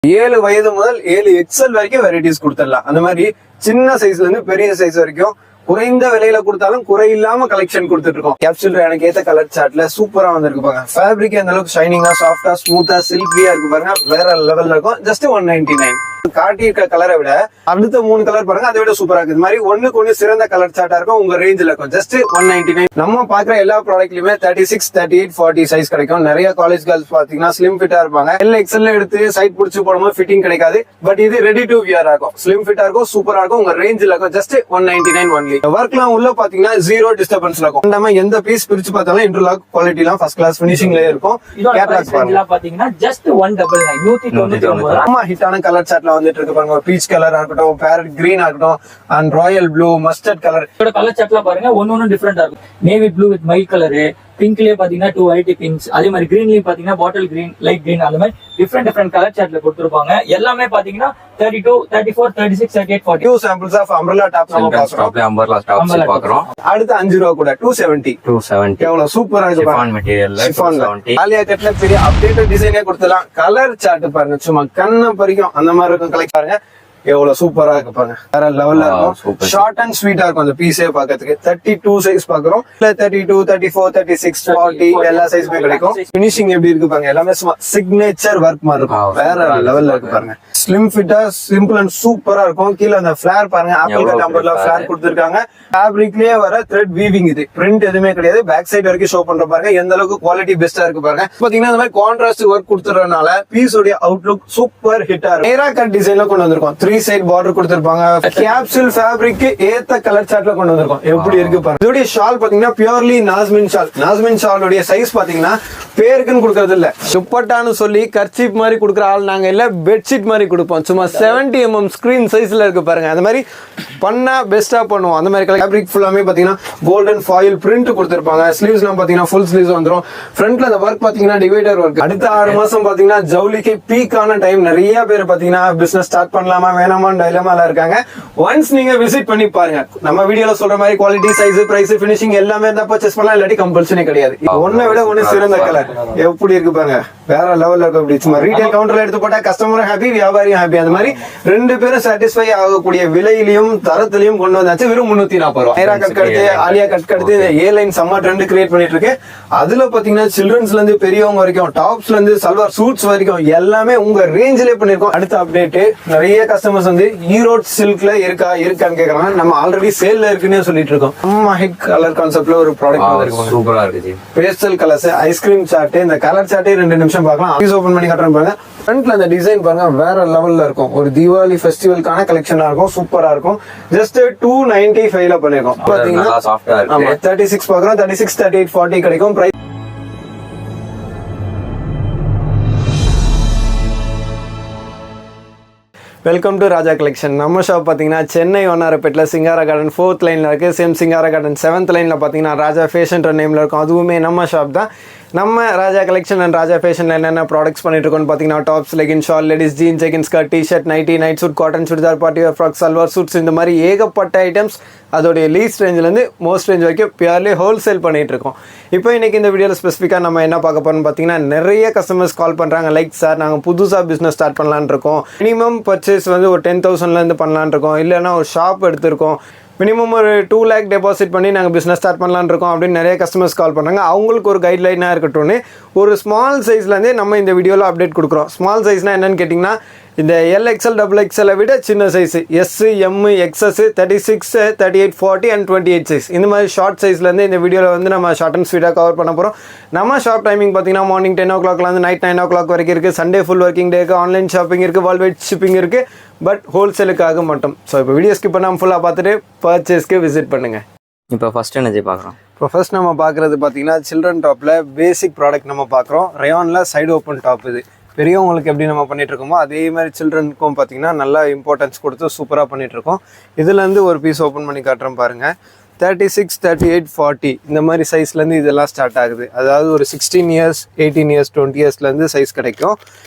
7 வயது முதல் 7 எக்ஸல் வரைக்கும் வெரைட்டிஸ் கொடுத்துடலாம். அந்த மாதிரி சின்ன சைஸ்ல இருந்து பெரிய சைஸ் வரைக்கும் குறைந்த விலையில கொடுத்தாலும் குறை இல்லாம கலெக்ஷன் கொடுத்துட்டு இருக்கோம். கேப்சூல் எனக்கு ஏத்த கலர் சார்ட்ல சூப்பரா வந்திருக்கு பாருங்க. ஃபேப்ரிக் அந்த அளவுக்கு ஷைனிங்கா, சாஃப்டா, ஸ்மூத்தா, சில்கியா இருக்கு பாருங்க. வேற லெவல்ல இருக்கும். ஜஸ்ட் 199. காட்டி இருக்க கலரை விட அடுத்த 3 கலர் பாருங்க, அதை விட சூப்பரா இருக்கு. இது மாதிரி ஒண்ணுக்கு ஒண்ணு சிறந்த கலர் சார்ட்டா இருக்கும். உங்க ரேஞ்சில இருக்கும். ஜஸ்ட் 199. நம்ம பாக்குற எல்லா ப்ராடக்ட்லயுமே 36, 38, 40 சைஸ் கிடைக்கும். நிறைய காலேஜ் கேர்ள்ஸ் பாத்தீங்கன்னா ஸ்லிம் ஃபிட்டா இருப்பாங்க. எக்ஸ்எல் எடுத்து சைட் பிடிச்சு போடும்போது ஃபிட்டிங் கிடைக்காது. பட் இது ரெடி டு வியர் ஆகும். ஸ்லிம் ஃபிட்டா இருக்கும், சூப்பரா இருக்கும். உங்க ரேஞ்சில இருக்கும். Just 199 only. ஒர்க்லாம் உள்ள பாத்தீங்கன்னா 0 டிஸ்டர்பன்ஸ்ல இருக்கும். நம்ம எந்த பீஸ் பிரிச்சு பார்த்தாலும் இன்டர்லாக் குவாலிட்டி எல்லாம் ஃபர்ஸ்ட் கிளாஸ் ஃபினிஷிங்ல இருக்கும். கேட்லாக்ஸ் பாத்தீங்கன்னா ஜஸ்ட் 199. ஆமா, ஹிட்டான கலர் சார்ட்ல வந்துட்டு இருக்கு பாருங்க. பீச் கலரா இருக்கட்டும், பேரட் கிரீன் ஆகட்டும், and royal blue, mustard colour. இதோட கலர் சார்ட்லாம் பாருங்க, ஒன்னு டிஃபரெண்டா இருக்கும். Navy blue with mild colour, பிங்க்லயே பாத்தீங்கன்னா 2 வெரைட்டி பிங்க்ஸ், அதே மாதிரி கிரீன்லயும் பாத்தீங்கன்னா பாட்டில் கிரீன், லைட் கிரீன், அந்த மாதிரி டிஃபரெண்ட் கலர் சார்ட்ல கொடுத்திருப்பாங்க. எல்லாமே பாத்தீங்கன்னா 32, 34, 36, 38, 40. Two samples of umbrella top நம்ம பாக்குறோம். umbrella tops பாக்குறோம். அடுத்து 5 ரூபாய் கூட 270. எவ்வளவு சூப்பரா இருக்கு பாருங்க. Chiffon materialல 270. ஆலியா கட்ல பெரிய அப்டேட்டட் டிசைனே கொடுத்தலாம். கலர் சார்ட் பாருங்க, சும்மா கண்ணை பறிக்கும் அந்த மாதிரி இருக்கும். கலெக்ட் பாருங்க, எவ்வளவு சூப்பரா இருக்கு பாருங்க. வேற லெவல்ல இருக்கும். ஷார்ட் அண்ட் ஸ்வீட்டா இருக்கும் அந்த பீஸே பாக்கிறதுக்கு. 32 சைஸ் பாக்குறோம். 32, 34, 36, 40 எல்லா சைஸ்மே கிடைக்கும். பினிஷிங் எப்படி இருக்கு பாருங்க. எல்லாமே சிக்னேச்சர் ஒர்க் மாதிரி இருக்கும். வேற லெவல்ல இருக்கு பாருங்க. ஸ்லிம் ஃபிட்டா, சிம்பிள் அண்ட் சூப்பரா இருக்கும். கீழ அந்த ஃபிளேர் பாருங்க, ஆப்பிள் கட் நம்பர்ல ஃபிளேர் கொடுத்திருக்காங்க. ஃபேப்ரிக்லயே வர த்ரெட் வீவிங். இது பிரிண்ட் எதுவுமே கிடையாது. பேக் சைடு வரைக்கும் ஷோ பண்ற பாருங்க. எந்த அளவுக்கு குவாலிட்டி பெஸ்டா இருக்கு பாருங்க. பாத்தீங்கன்னா இந்த மாதிரி கான்ட்ராஸ்ட் ஒர்க் கொடுத்துறதுனால பீஸ் உடைய அவுட்லுக் சூப்பர் ஹிட்டா இருக்கும். நேரா கட் டிசைன்ல கொண்டு வந்திருக்கோம். 3 சைடு பார்டர் கொடுத்திருப்பாங்க. கேப்சூல் ஃபேப்ரிக் ஏத்த கலர் சார்ட்ல கொண்டு வந்திருக்கோம். எப்படி இருக்கு பாருங்க. இதோட ஷால் பாத்தீங்கன்னா பியூர்லி நாஸ்மின் ஷால். நாஸ்மின் ஷால் உடைய சைஸ் பாத்தீங்கன்னா பேருக்குன்னு கொடுக்கறது இல்ல, துப்பட்டான்னு சொல்லி கர்ச்சீப் மாதிரி கொடுக்குற ஆள் நாங்க இல்ல, பெட்ஷீட் மாதிரி கொடுப்போம். சும்மா 70 mm ஸ்கிரீன் சைஸ்ல இருக்கு பாருங்க. அந்த மாதிரி பண்ணா பெஸ்டா பண்ணுவோம். அந்த மாதிரி ஃபேப்ரிக் ஃபுல்லாமே பாத்தீங்கன்னா கோல்டன் ஃபாயில் பிரிண்ட் கொடுத்திருப்பாங்க. ஸ்லீவ்ஸ் எல்லாம் பாத்தீங்கன்னா ஃபுல் ஸ்லீவ்ஸ் வந்துரும். ஃப்ரண்ட்ல அந்த ஒர்க் பாத்தீங்கன்னா டிவைடர் ஒர்க். அடுத்த 6 மாசம் பாத்தீங்கன்னா ஜவுளிக்கு பீக்கான டைம். நிறைய பேர் பாத்தீங்கன்னா பிசினஸ் ஸ்டார்ட் பண்ணலாமா வேணாமா டைலமால இருக்காங்க. ஒன்ஸ் நீங்க விசிட் பண்ணி பாருங்க. நம்ம வீடியோல சொல்ற மாதிரி குவாலிட்டி, சைஸ், பிரைஸ், ஃபினிஷிங் எல்லாமே இருந்தா பர்ச்சேஸ் பண்ணலாம். இல்லாட்டி கம்பல்சரி கிடையாது. ஒன்னை விட ஒன்னு சிறந்த கலர். எப்படி இருக்கு பாருங்க, வேற லெவல்ல இருக்கு. அப்படி சும்மா ரீட்டைல் கவுண்டர்ல எடுத்து போட்டா கஸ்டமரும் ஹாப்பி, வியாபாரியும் ஹாப்பி. அந்த மாதிரி 2 பேரும் சாட்டிஸ்ஃபை ஆகக்கூடிய விலையிலையும் தரத்திலையும் கொண்டு வந்தாச்சு. வெறும் 340 ரூபாய். நேரா கட் கடுத்து, ஆலியா கட் கடுத்து, ஏலைன் செம்ம ட்ரெண்ட் கிரியேட் பண்ணிட்டு இருக்கு. அதுல பாத்தீங்கன்னா சில்ட்ரன்ஸ்ல இருந்து பெரியவங்க வரைக்கும், டாப்ஸ்ல இருந்து சல்வார் சூட்ஸ் வரைக்கும் எல்லாமே உங்க ரேஞ்சிலே பண்ணிருக்கோம். அடுத்த அப்டேட், நிறைய கஸ்டமர்ஸ் வந்து ஈரோட் சில்க்ல இருக்கான்னு கேக்குறாங்க. நம்ம ஆல்ரெடி சேல்ல இருக்குன்னு சொல்லிட்டு இருக்கோம். நம்ம ஹிட் கலர் கான்செப்ட்ல ஒரு ப்ராடக்ட் வந்திருக்கு. சூப்பரா இருக்கு. Pastel colours, ice cream chart. இந்த கலர் சார்ட்டே 2 நிமிஷம் பார்க்கலாம். ஆஃபீஸ் ஓபன் பண்ணி காட்டுறேன் பாருங்க. ஃப்ரண்ட்ல அந்த டிசைன் பாருங்க, வேற லெவல்ல இருக்கும். ஒரு தீபாவளி ஃபெஸ்டிவல்கான கலெக்ஷனா இருக்கும். சூப்பரா இருக்கும். ஜஸ்ட் 295ல பண்ணிருக்கோம். பாத்தீங்கன்னா சாஃப்ட்டா இருக்கு. 36 பாக்குறோம். 36, 38, 40 கிடைக்கும். Price welcome to Raja collection. நம்ம ஷாப் பார்த்தீங்கன்னா சென்னை வண்ணாரப்பேட்டில் சிங்காரா கார்டன் 4th லைனில் இருக்குது. சேம் சிங்காரா கார்டன் 7th லைனில் பார்த்தீங்கன்னா ராஜா ஃபேஷன்ற நேமில் இருக்கும். அதுவுமே நம்ம ஷாப் தான். நம்ம ராஜா கலெக்ஷன் அண்ட் ராஜா ஃபேஷனில் என்னென்ன ப்ராடக்ட்ஸ் பண்ணிட்டு இருக்கோம்னு பார்த்தீங்கன்னா tops, legging, shawl, ladies jeans, second skirt, t-shirt, nightie, night suit, cotton churidar, party wear frock, salwar suits, இந்த மாதிரி ஏகப்பட்ட ஐட்டம்ஸ் அதோடைய லீஸ்ட் ரேஞ்சிலேருந்து மோஸ்ட் ரேஞ்ச் வரைக்கும் பியூர்லி ஹோல்சேல் பண்ணிட்டு இருக்கோம். இப்போ இன்றைக்கி இந்த வீடியோவில் ஸ்பெசிஃபிக்காக நம்ம என்ன பார்க்க போகிறோம்னு பார்த்தீங்கன்னா, நிறைய கஸ்டமர்ஸ் கால் பண்ணுறாங்க. லைக் சார், நாங்கள் புதுசாக பிஸ்னஸ் ஸ்டார்ட் பண்ணலான்னு இருக்கோம். மினிமம் பர்ச்சேஸ் வந்து ஒரு 10,000லேருந்து பண்ணலான்னு இருக்கோம். இல்லைன்னா ஒரு ஷாப் எடுத்திருக்கோம், மினிமம் ஒரு 2 lakh டெபாசிட் பண்ணி நாங்கள் பிஸ்னஸ் ஸ்டார்ட் பண்ணலான்னு இருக்கோம் அப்படின்னு நிறைய கஸ்டமர்ஸ் கால் பண்ணுறாங்க. அவங்களுக்கு ஒரு கைட்லைனாக இருக்கட்டும்னு ஒரு ஸ்மால் சைஸ்லேருந்தே நம்ம இந்த வீடியோவில் அப்டேட் கொடுக்குறோம். ஸ்மால் சைஸ்னால் என்னென்னு கேட்டிங்கன்னா, இந்த LXL, XXL விட சின்ன size S, M, XS, 36, 38, 40 and 28 size. இந்த மாதிரி ஷார்ட் சைஸ்லேருந்து இந்த வீடியோவில் வந்து நம்ம ஷார்ட் அண்ட் ஸ்வீட்டாக கவர் பண்ண போகிறோம். நம்ம ஷாப் டைமிங் பார்த்தீங்கன்னா மார்னிங் 10 o'clockலேருந்து நைட் 9 o'clock வரைக்கும் இருக்குது. சண்டே ஃபுல் ஒர்க்கிங் டே இருக்குது. ஆன்லைன் ஷாப்பிங் இருக்குது, வேர்ல்ட் வைட் ஷிப்பிங் இருக்குது. பட் ஹோல்சேலுக்காக மட்டும். ஸோ இப்போ வீடியோ ஸ்கிப் பண்ணாமல் ஃபுல்லாக பார்த்துட்டு பர்ச்சேஸ்க்கு விசிட் பண்ணுங்கள். இப்போ ஃபர்ஸ்ட் எனர்ஜி பார்க்குறோம். இப்போ ஃபர்ஸ்ட் நம்ம பார்க்குறது பார்த்தீங்கன்னா சில்ட்ரன் டாப்பில் பேசிக் ப்ராடக்ட் நம்ம பார்க்குறோம். ரயானில் சைடு ஓப்பன் டாப். இது பெரியவங்களுக்கு எப்படி நம்ம பண்ணிட்டு இருக்கோமோ அதே மாதிரி சில்ட்ரனுக்கும் பார்த்தீங்கன்னா நல்லா இம்பார்ட்டன்ஸ் கொடுத்து சூப்பராக பண்ணிட்டு இருக்கோம். இதுலேருந்து ஒரு பீஸ் ஓப்பன் பண்ணி காட்டுறோம் பாருங்கள். 36, 38, 40 இந்த மாதிரி சைஸ்லேருந்து இதெல்லாம் ஸ்டார்ட் ஆகுது. அதாவது ஒரு 16 years, 18 years, 20 yearsலேருந்து சைஸ் கிடைக்கும்.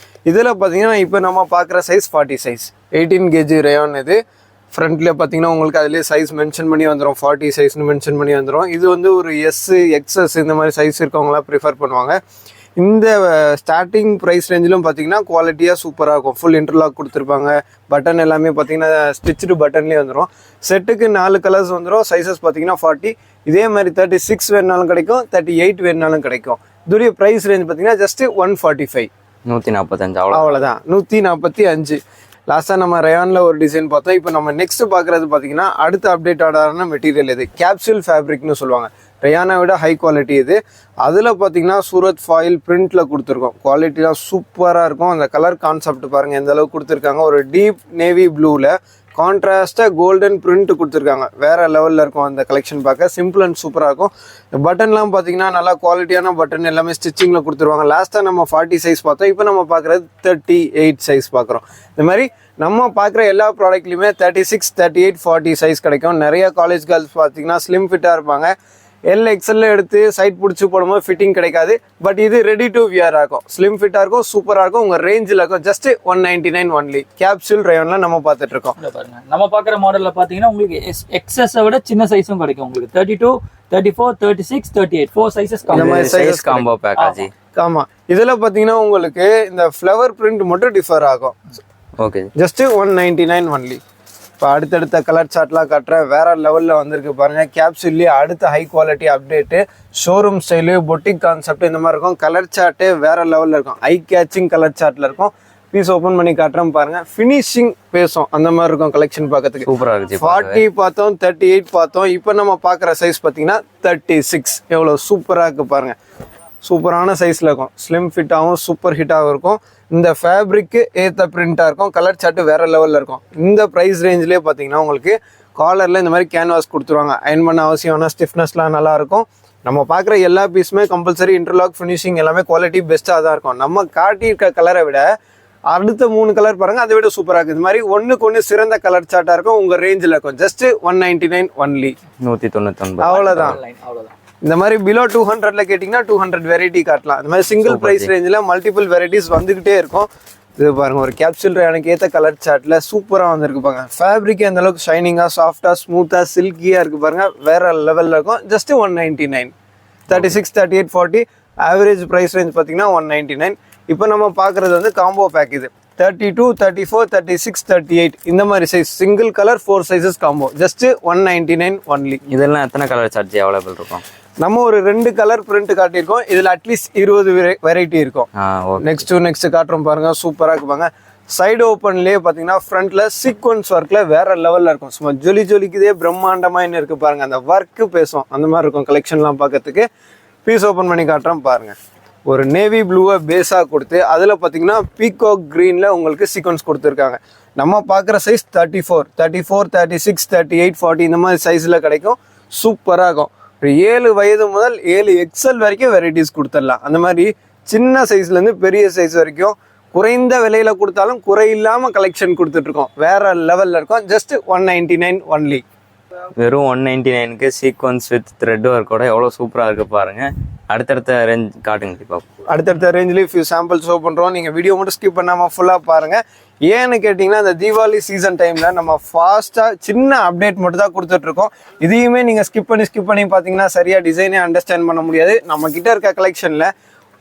இதில் பார்த்தீங்கன்னா இப்போ நம்ம பார்க்குற சைஸ் 40 சைஸ், 18 kg ரயான். இது ஃப்ரண்ட்ல பார்த்தீங்கன்னா உங்களுக்கு அதுலேயே சைஸ் மென்ஷன் பண்ணி வந்துடும். 40 சைஸ்னு மென்ஷன் பண்ணி வந்துடும். இது வந்து ஒரு S, XS இந்த மாதிரி சைஸ் இருக்கவங்களாம் ப்ரிஃபர் பண்ணுவாங்க. இந்த ஸ்டார்டிங் ப்ரைஸ் ரேஞ்சிலும் பார்த்தீங்கன்னா குவாலிட்டியாக சூப்பராக இருக்கும். ஃபுல் இன்டர்லாக் கொடுத்துருப்பாங்க. பட்டன் எல்லாமே பார்த்தீங்கன்னா ஸ்டிச்சு பட்டன்லேயே வந்துடும். செட்டுக்கு 4 கலர்ஸ் வந்துடும். சைஸஸ் பார்த்தீங்கன்னா 40. இதே மாதிரி 36 வேணுனாலும் கிடைக்கும், 38 வேணுனாலும் கிடைக்கும். இதுடைய ப்ரைஸ் ரேஞ்ச் பார்த்தீங்கன்னா ஜஸ்ட் 145. 145 அவ்வளோதான், 145. லாஸ்ட்டாக நம்ம ரயானில் ஒரு டிசைன் பார்த்தோம். இப்போ நம்ம நெக்ஸ்ட் பார்க்குறது பார்த்தீங்கன்னா அடுத்த அப்டேட் ஆன மெட்டீரியல் இது கேப்சூல் ஃபேப்ரிக்னு சொல்லுவாங்க. ரயானை விட ஹை குவாலிட்டி இது. அதில் பார்த்தீங்கன்னா சூரத் ஃபாயில் பிரிண்டில் கொடுத்துருக்கோம். குவாலிட்டிலாம் சூப்பராக இருக்கும். அந்த கலர் கான்செப்ட் பாருங்கள் எந்த அளவுக்கு கொடுத்துருக்காங்க. ஒரு டீப் நேவி ப்ளூவில் கான்ட்ராஸ்டாக கோல்டன் பிரிண்ட் கொடுத்துருக்காங்க. வேறு லெவலில் இருக்கும் அந்த கலெக்ஷன் பார்க்க. சிம்பிள் அண்ட் சூப்பராக இருக்கும். இந்த பட்டன்லாம் பார்த்தீங்கன்னா நல்லா குவாலிட்டியான பட்டன் எல்லாமே ஸ்டிச்சிங்கில் கொடுத்துருவாங்க. லாஸ்ட்டாக நம்ம 40 சைஸ் பார்த்தோம். இப்போ நம்ம பார்க்குறது 38 சைஸ் பார்க்குறோம். இந்த மாதிரி நம்ம பார்க்குற எல்லா ப்ராடக்ட்லையுமே 36, 38, 40 சைஸ் கிடைக்கும். நிறைய காலேஜ் கேர்ள்ஸ் பார்த்தீங்கன்னா ஸ்லிம் ஃபிட்டாக இருப்பாங்க. எல்எக்ஸ்எல்ல எடுத்து சைட் பிடிச்சி போடும்போது ஃபிட்டிங் கிடைக்காது. பட் இது ரெடி டு வியர் ஆகும். ஸ்லிம் ஃபிட்டாக இருக்கும், சூப்பராக இருக்கும். உங்கள் ரேஞ்சில் இருக்கும். Just 199 only. கேப்சூல் ரயான்ல நம்ம பார்த்துட்டு இருக்கோம். பாருங்க நம்ம பார்க்குற மாடல்ல பார்த்தீங்கன்னா உங்களுக்கு எக்ஸஸ் விட சின்ன சைஸும் கிடைக்கும். உங்களுக்கு 32, 34, 36, 38 4 சைஸஸ் சைஸ் காம்போ பேக்கேஜ். ஆமாம், இதில் பார்த்தீங்கன்னா உங்களுக்கு இந்த ஃப்ளவர் பிரிண்ட் மட்டும் டிஃபர் ஆகும். Okay, just 199 only. இப்போ அடுத்தடுத்த கலர் சார்ட்லாம் காட்டுறேன். வேற லெவலில் வந்திருக்கு பாருங்கள். கேப்சூல்லேயே அடுத்த high quality update. Showroom style, boutique concept இந்த மாதிரி இருக்கும். கலர் சார்ட்டு வேற லெவலில் இருக்கும். ஐ கேச்சிங் கலர் சார்ட்டில் இருக்கும். பீஸ் ஓப்பன் பண்ணி காட்டுறேன் பாருங்க. ஃபினிஷிங் பேசும் அந்த மாதிரி இருக்கும் கலெக்ஷன் பார்க்கறதுக்கு. சூப்பராக இருக்கு. 40 பார்த்தோம், 38 பார்த்தோம். இப்போ நம்ம பார்க்குற சைஸ் பார்த்தீங்கன்னா 36. எவ்வளோ சூப்பராக இருக்குது பாருங்க. சூப்பரான சைஸில் இருக்கும். ஸ்லிம் ஃபிட்டாகவும் சூப்பர் ஹிட்டாகவும் இருக்கும். இந்த ஃபேப்ரிக்கு ஏற்ற பிரிண்ட்டாக இருக்கும். கலர் சார்ட்டு வேறு லெவலில் இருக்கும். இந்த ப்ரைஸ் ரேஞ்சிலே பார்த்தீங்கன்னா உங்களுக்கு காலரில் இந்த மாதிரி கேன்வாஸ் கொடுத்துருவாங்க. அயன் பண்ண அவசியமான ஸ்டிஃப்னஸ்லாம் நல்லாயிருக்கும். நம்ம பார்க்குற எல்லா பீஸுமே கம்பல்சரி இன்டர்லாக் ஃபினிஷிங் எல்லாமே குவாலிட்டி பெஸ்ட்டாக தான் இருக்கும். நம்ம காட்டியிருக்க கலரை விட அடுத்த 3 கலர் பாருங்கள், அதை விட சூப்பராக இருக்குது. இது மாதிரி ஒன்றுக்கு ஒன்று சிறந்த கலர் சார்ட்டாக இருக்கும். உங்கள் ரேஞ்சில் இருக்கும். Just 199 only. 199. அவ்வளோதான். இந்த மாதிரி பிலோ 200ல கேட்டிங்கன்னா 200 வெரைட்டி காட்டலாம். இந்த மாதிரி சிங்கிள் ப்ரைஸ் ரேஞ்சில் மல்டிபிள் வெரைட்டிஸ் வந்துக்கிட்டே இருக்கும். இது பாருங்க, ஒரு கேப்சூல் எனக்கு ஏற்ற கலர் சார்ட்டில் சூப்பராக வந்திருக்கு பாருங்க. ஃபேப்ரிக் அந்த அளவுக்கு ஷைனிங்காக, சாஃப்டாக, ஸ்மூத்தாக, சில்கியாக இருக்குது பாருங்க. வேற லெவலில் இருக்கும். ஜஸ்ட் 199. 36, 38, 40 ஆவரேஜ் ப்ரைஸ் ரேஞ்ச் பார்த்தீங்கன்னா 199. இப்போ நம்ம பார்க்குறது வந்து காம்போ பேக். இது 32, 34, 36, 38 இந்த மாதிரி size single colour 4 sizes combo. Just 199 only. இதெல்லாம் எத்தனை கலர் சார்ஜ் அவைலபிள் இருக்கும்? நம்ம ஒரு 2 கலர் பிரிண்ட் காட்டியிருக்கோம். இதுல அட்லீஸ்ட் 20 வெரைட்டி இருக்கும். நெக்ஸ்ட் காட்டுறோம் பாருங்க. சூப்பரா இருக்குப்பாங்க. சைடு ஓப்பன்லயே பாத்தீங்கன்னா ஃப்ரண்ட்ல சீக்வன்ஸ் ஒர்க்ல வேற லெவல்ல இருக்கும். சும்மா ஜொலிக்குதே பிரம்மாண்டமா என்ன இருக்கு பாருங்க. அந்த ஒர்க்கு பேசும் அந்த மாதிரி இருக்கும் கலெக்ஷன்லாம் பார்க்கறதுக்கு. பீஸ் ஓப்பன் பண்ணி காட்டுறோம் பாருங்க. ஒரு நேவி ப்ளூவை பேஸாக கொடுத்து அதில் பார்த்தீங்கன்னா பீகாக் க்ரீனில் உங்களுக்கு சீக்வன்ஸ் கொடுத்துருக்காங்க. நம்ம பார்க்குற சைஸ் 34, 36, 38, 40 இந்த மாதிரி சைஸில் கிடைக்கும். சூப்பராக இருக்கும். ஒரு 7 வயது முதல் 7 XL வரைக்கும் வெரைட்டிஸ் கொடுத்துடலாம். அந்த மாதிரி சின்ன சைஸ்லேருந்து பெரிய சைஸ் வரைக்கும் குறைந்த விலையில் கொடுத்தாலும் குறை இல்லாமல் கலெக்ஷன் கொடுத்துட்ருக்கோம். வேறு லெவலில் இருக்கும். Just 199 only. வெறும் 199க்கு சீக்வன்ஸ் வித் த்ரெட் ஒர்க்கோட எவ்வளோ சூப்பராக இருக்குது பாருங்கள். அடுத்தடுத்த ரேஞ்ச் காட்டுங்க பார்ப்போம். அடுத்தடுத்த ரேஞ்சிலேயே ஃபியூ சாம்பிள் ஷோ பண்ணுறோம். நீங்கள் வீடியோ மட்டும் ஸ்கிப் பண்ணாமல் ஃபுல்லாக பாருங்கள். ஏன்னு கேட்டிங்கன்னா இந்த தீபாவளி சீசன் டைமில் நம்ம ஃபாஸ்ட்டாக சின்ன அப்டேட் மட்டும் தான் கொடுத்துட்ருக்கோம். இதையுமே நீங்கள் ஸ்கிப் பண்ணி பார்த்தீங்கன்னா சரியாக டிசைனே அண்டர்ஸ்டாண்ட் பண்ண முடியாது. நம்ம கிட்ட இருக்க கலெக்ஷனில்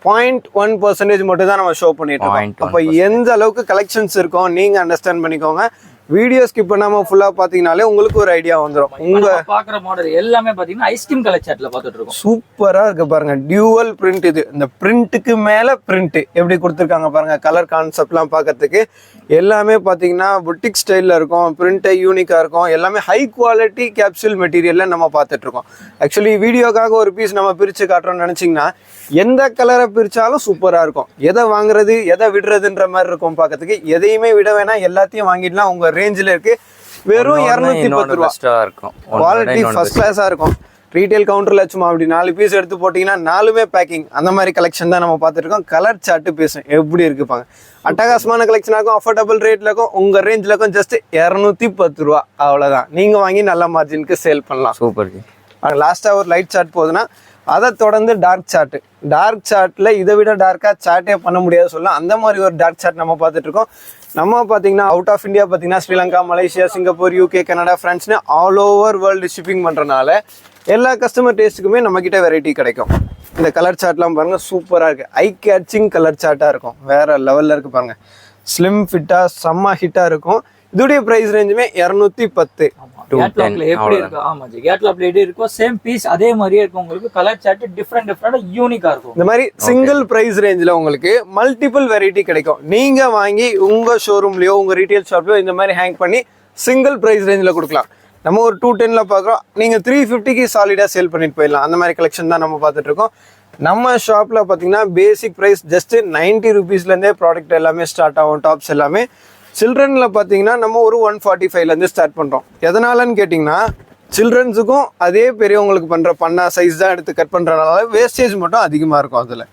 0.1% மட்டும் தான் நம்ம ஷோ பண்ணிட்டு இருக்கோம். அப்போ எந்த அளவுக்கு கலெக்ஷன்ஸ் இருக்கும் நீங்கள் அண்டர்ஸ்டாண்ட் பண்ணிக்கோங்க. வீடியோ ஸ்கிப் பண்ணாம ஃபுல்லா பாத்தீங்கனாலே உங்களுக்கு ஒரு ஐடியா வந்துரும். உங்க பாக்குற மாடல் எல்லாமே பாத்தீங்கன்னா ஐஸ்கிரீம் கலர் சார்ட்ல பாத்துட்டு இருக்கோம். சூப்பரா இருக்கு பாருங்க. Dual print. இது இந்த பிரிண்ட்டுக்கு மேல பிரிண்ட் எப்படி கொடுத்துருக்காங்க பாருங்க. கலர் கான்செப்ட்லாம் பார்க்கறதுக்கு எல்லாமே பாத்தீங்கன்னா புட்டிக் ஸ்டைல்ல இருக்கும். பிரிண்ட் யூனிக்கா இருக்கும். எல்லாமே ஹை குவாலிட்டி கேப்சூல் மெட்டீரியல்ல நம்ம பார்த்துட்டு இருக்கோம். ஆக்சுவலி வீடியோக்காக ஒரு பீஸ் நம்ம பிரிச்சு காட்டுறோம்னு நினைச்சீங்கன்னா எந்த கலரை பிரிச்சாலும் சூப்பரா இருக்கும். எதை வாங்குறது எதை விடுறதுன்ற மாதிரி இருக்கும் பார்க்கறதுக்கு. எதையுமே விட வேணாம், எல்லாத்தையும் வாங்கிடலாம். உங்க ரேஞ்சில் இருக்கு. வெறும் 210 ரூபா இருக்கும். குவாலிட்டி ஃபர்ஸ்ட் கிளாஸா இருக்கும். ரீட்டைல் கவுண்டர்ல சும்மா அப்படி 4 பீஸ் எடுத்து போட்டீங்கன்னா 4மே பேக்கிங். அந்த மாதிரி கலெக்ஷன் தான் நம்ம பார்த்துட்டு இருக்கோம். கலர் சார்ட்டு பேசும் எப்படி இருக்குப்பாங்க. அட்டகாசமான கலெக்ஷனா இருக்கும். அஃபோர்டபுள் ரேட்ல இருக்கும். உங்க ரேஞ்சில் இருக்கும். ஜஸ்ட் 210 ரூபா. அவ்வளவுதான். நீங்க வாங்கி நல்ல மார்ஜினுக்கு சேல் பண்ணலாம். சூப்பர். லாஸ்டா ஒரு லைட் சார்ட் போகுதுன்னா அதை தொடர்ந்து டார்க் சார்ட். டார்க் சார்ட்ல இதை விட டார்க்கா சார்ட்டே பண்ண முடியாது சொல்லலாம். அந்த மாதிரி ஒரு டார்க் சார்ட் நம்ம பார்த்துட்டு இருக்கோம். நம்ம பார்த்தீங்கன்னா அவுட் ஆஃப் இந்தியா பார்த்தீங்கன்னா Sri Lanka, Malaysia, Singapore, UK, Canada, பிரான்ஸ்னு ஆல் ஓவர் வேர்ல்டு ஷிப்பிங் பண்ணுறனால எல்லா கஸ்டமர் டேஸ்ட்டுக்குமே நம்மக்கிட்ட வெரைட்டி கிடைக்கும். இந்த கலர் சார்ட்லாம் பாருங்க சூப்பரா இருக்கு. ஐ கேட்சிங் கலர் சார்ட்டா இருக்கும், வேற லெவல்ல இருக்கு பாருங்க. ஸ்லிம் ஃபிட்டா செம்ம ஹிட்டா இருக்கும். இதோடைய பிரைஸ் ரேஞ்சுமே 210. கேட்லாக்ல எப்படி இருக்கு? ஆமா ஜி, கேட்லாக்ல எப்படி இருக்கும் சேம் பீஸ் அதே மாதிரியே இருக்கும். உங்களுக்கு கலர் சார்ட் டிஃபரெண்டா யூனிக்கா இருக்கும். இந்த மாதிரி சிங்கிள் பிரைஸ் ரேஞ்சில் உங்களுக்கு மல்டிபிள் வெரைட்டி கிடைக்கும். நீங்க வாங்கி உங்க ஷோரூம்லயோ உங்க ரீட்டைல் ஷாப்லயோ இந்த மாதிரி ஹேங் பண்ணி சிங்கிள் பிரைஸ் ரேஞ்சில் கொடுக்கலாம். நம்ம ஒரு 210ல பார்க்குறோம், நீங்க 350க்கு சாலிடா சேல் பண்ணிட்டு போயிடலாம். அந்த மாதிரி கலெக்ஷன் தான் நம்ம பார்த்துட்டு இருக்கோம். நம்ம ஷாப்ல பாத்தீங்கன்னா பேசிக் பிரைஸ் ஜஸ்ட் 90 ருபீஸ்லேருந்தே ப்ராடக்ட் எல்லாமே ஸ்டார்ட் ஆகும். டாப்ஸ் எல்லாமே சில்ட்ரன்ல பாத்தீங்கன்னா நம்ம ஒரு 145லேருந்து ஸ்டார்ட் பண்றோம். எதனாலன்னு கேட்டிங்கன்னா சில்ட்ரன்ஸுக்கும் அதே பெரியவங்களுக்கு பண்ற பண்ணா சைஸ் தான் எடுத்து கட் பண்றதுனால வேஸ்டேஜ் மட்டும் அதிகமா இருக்கும். அதுல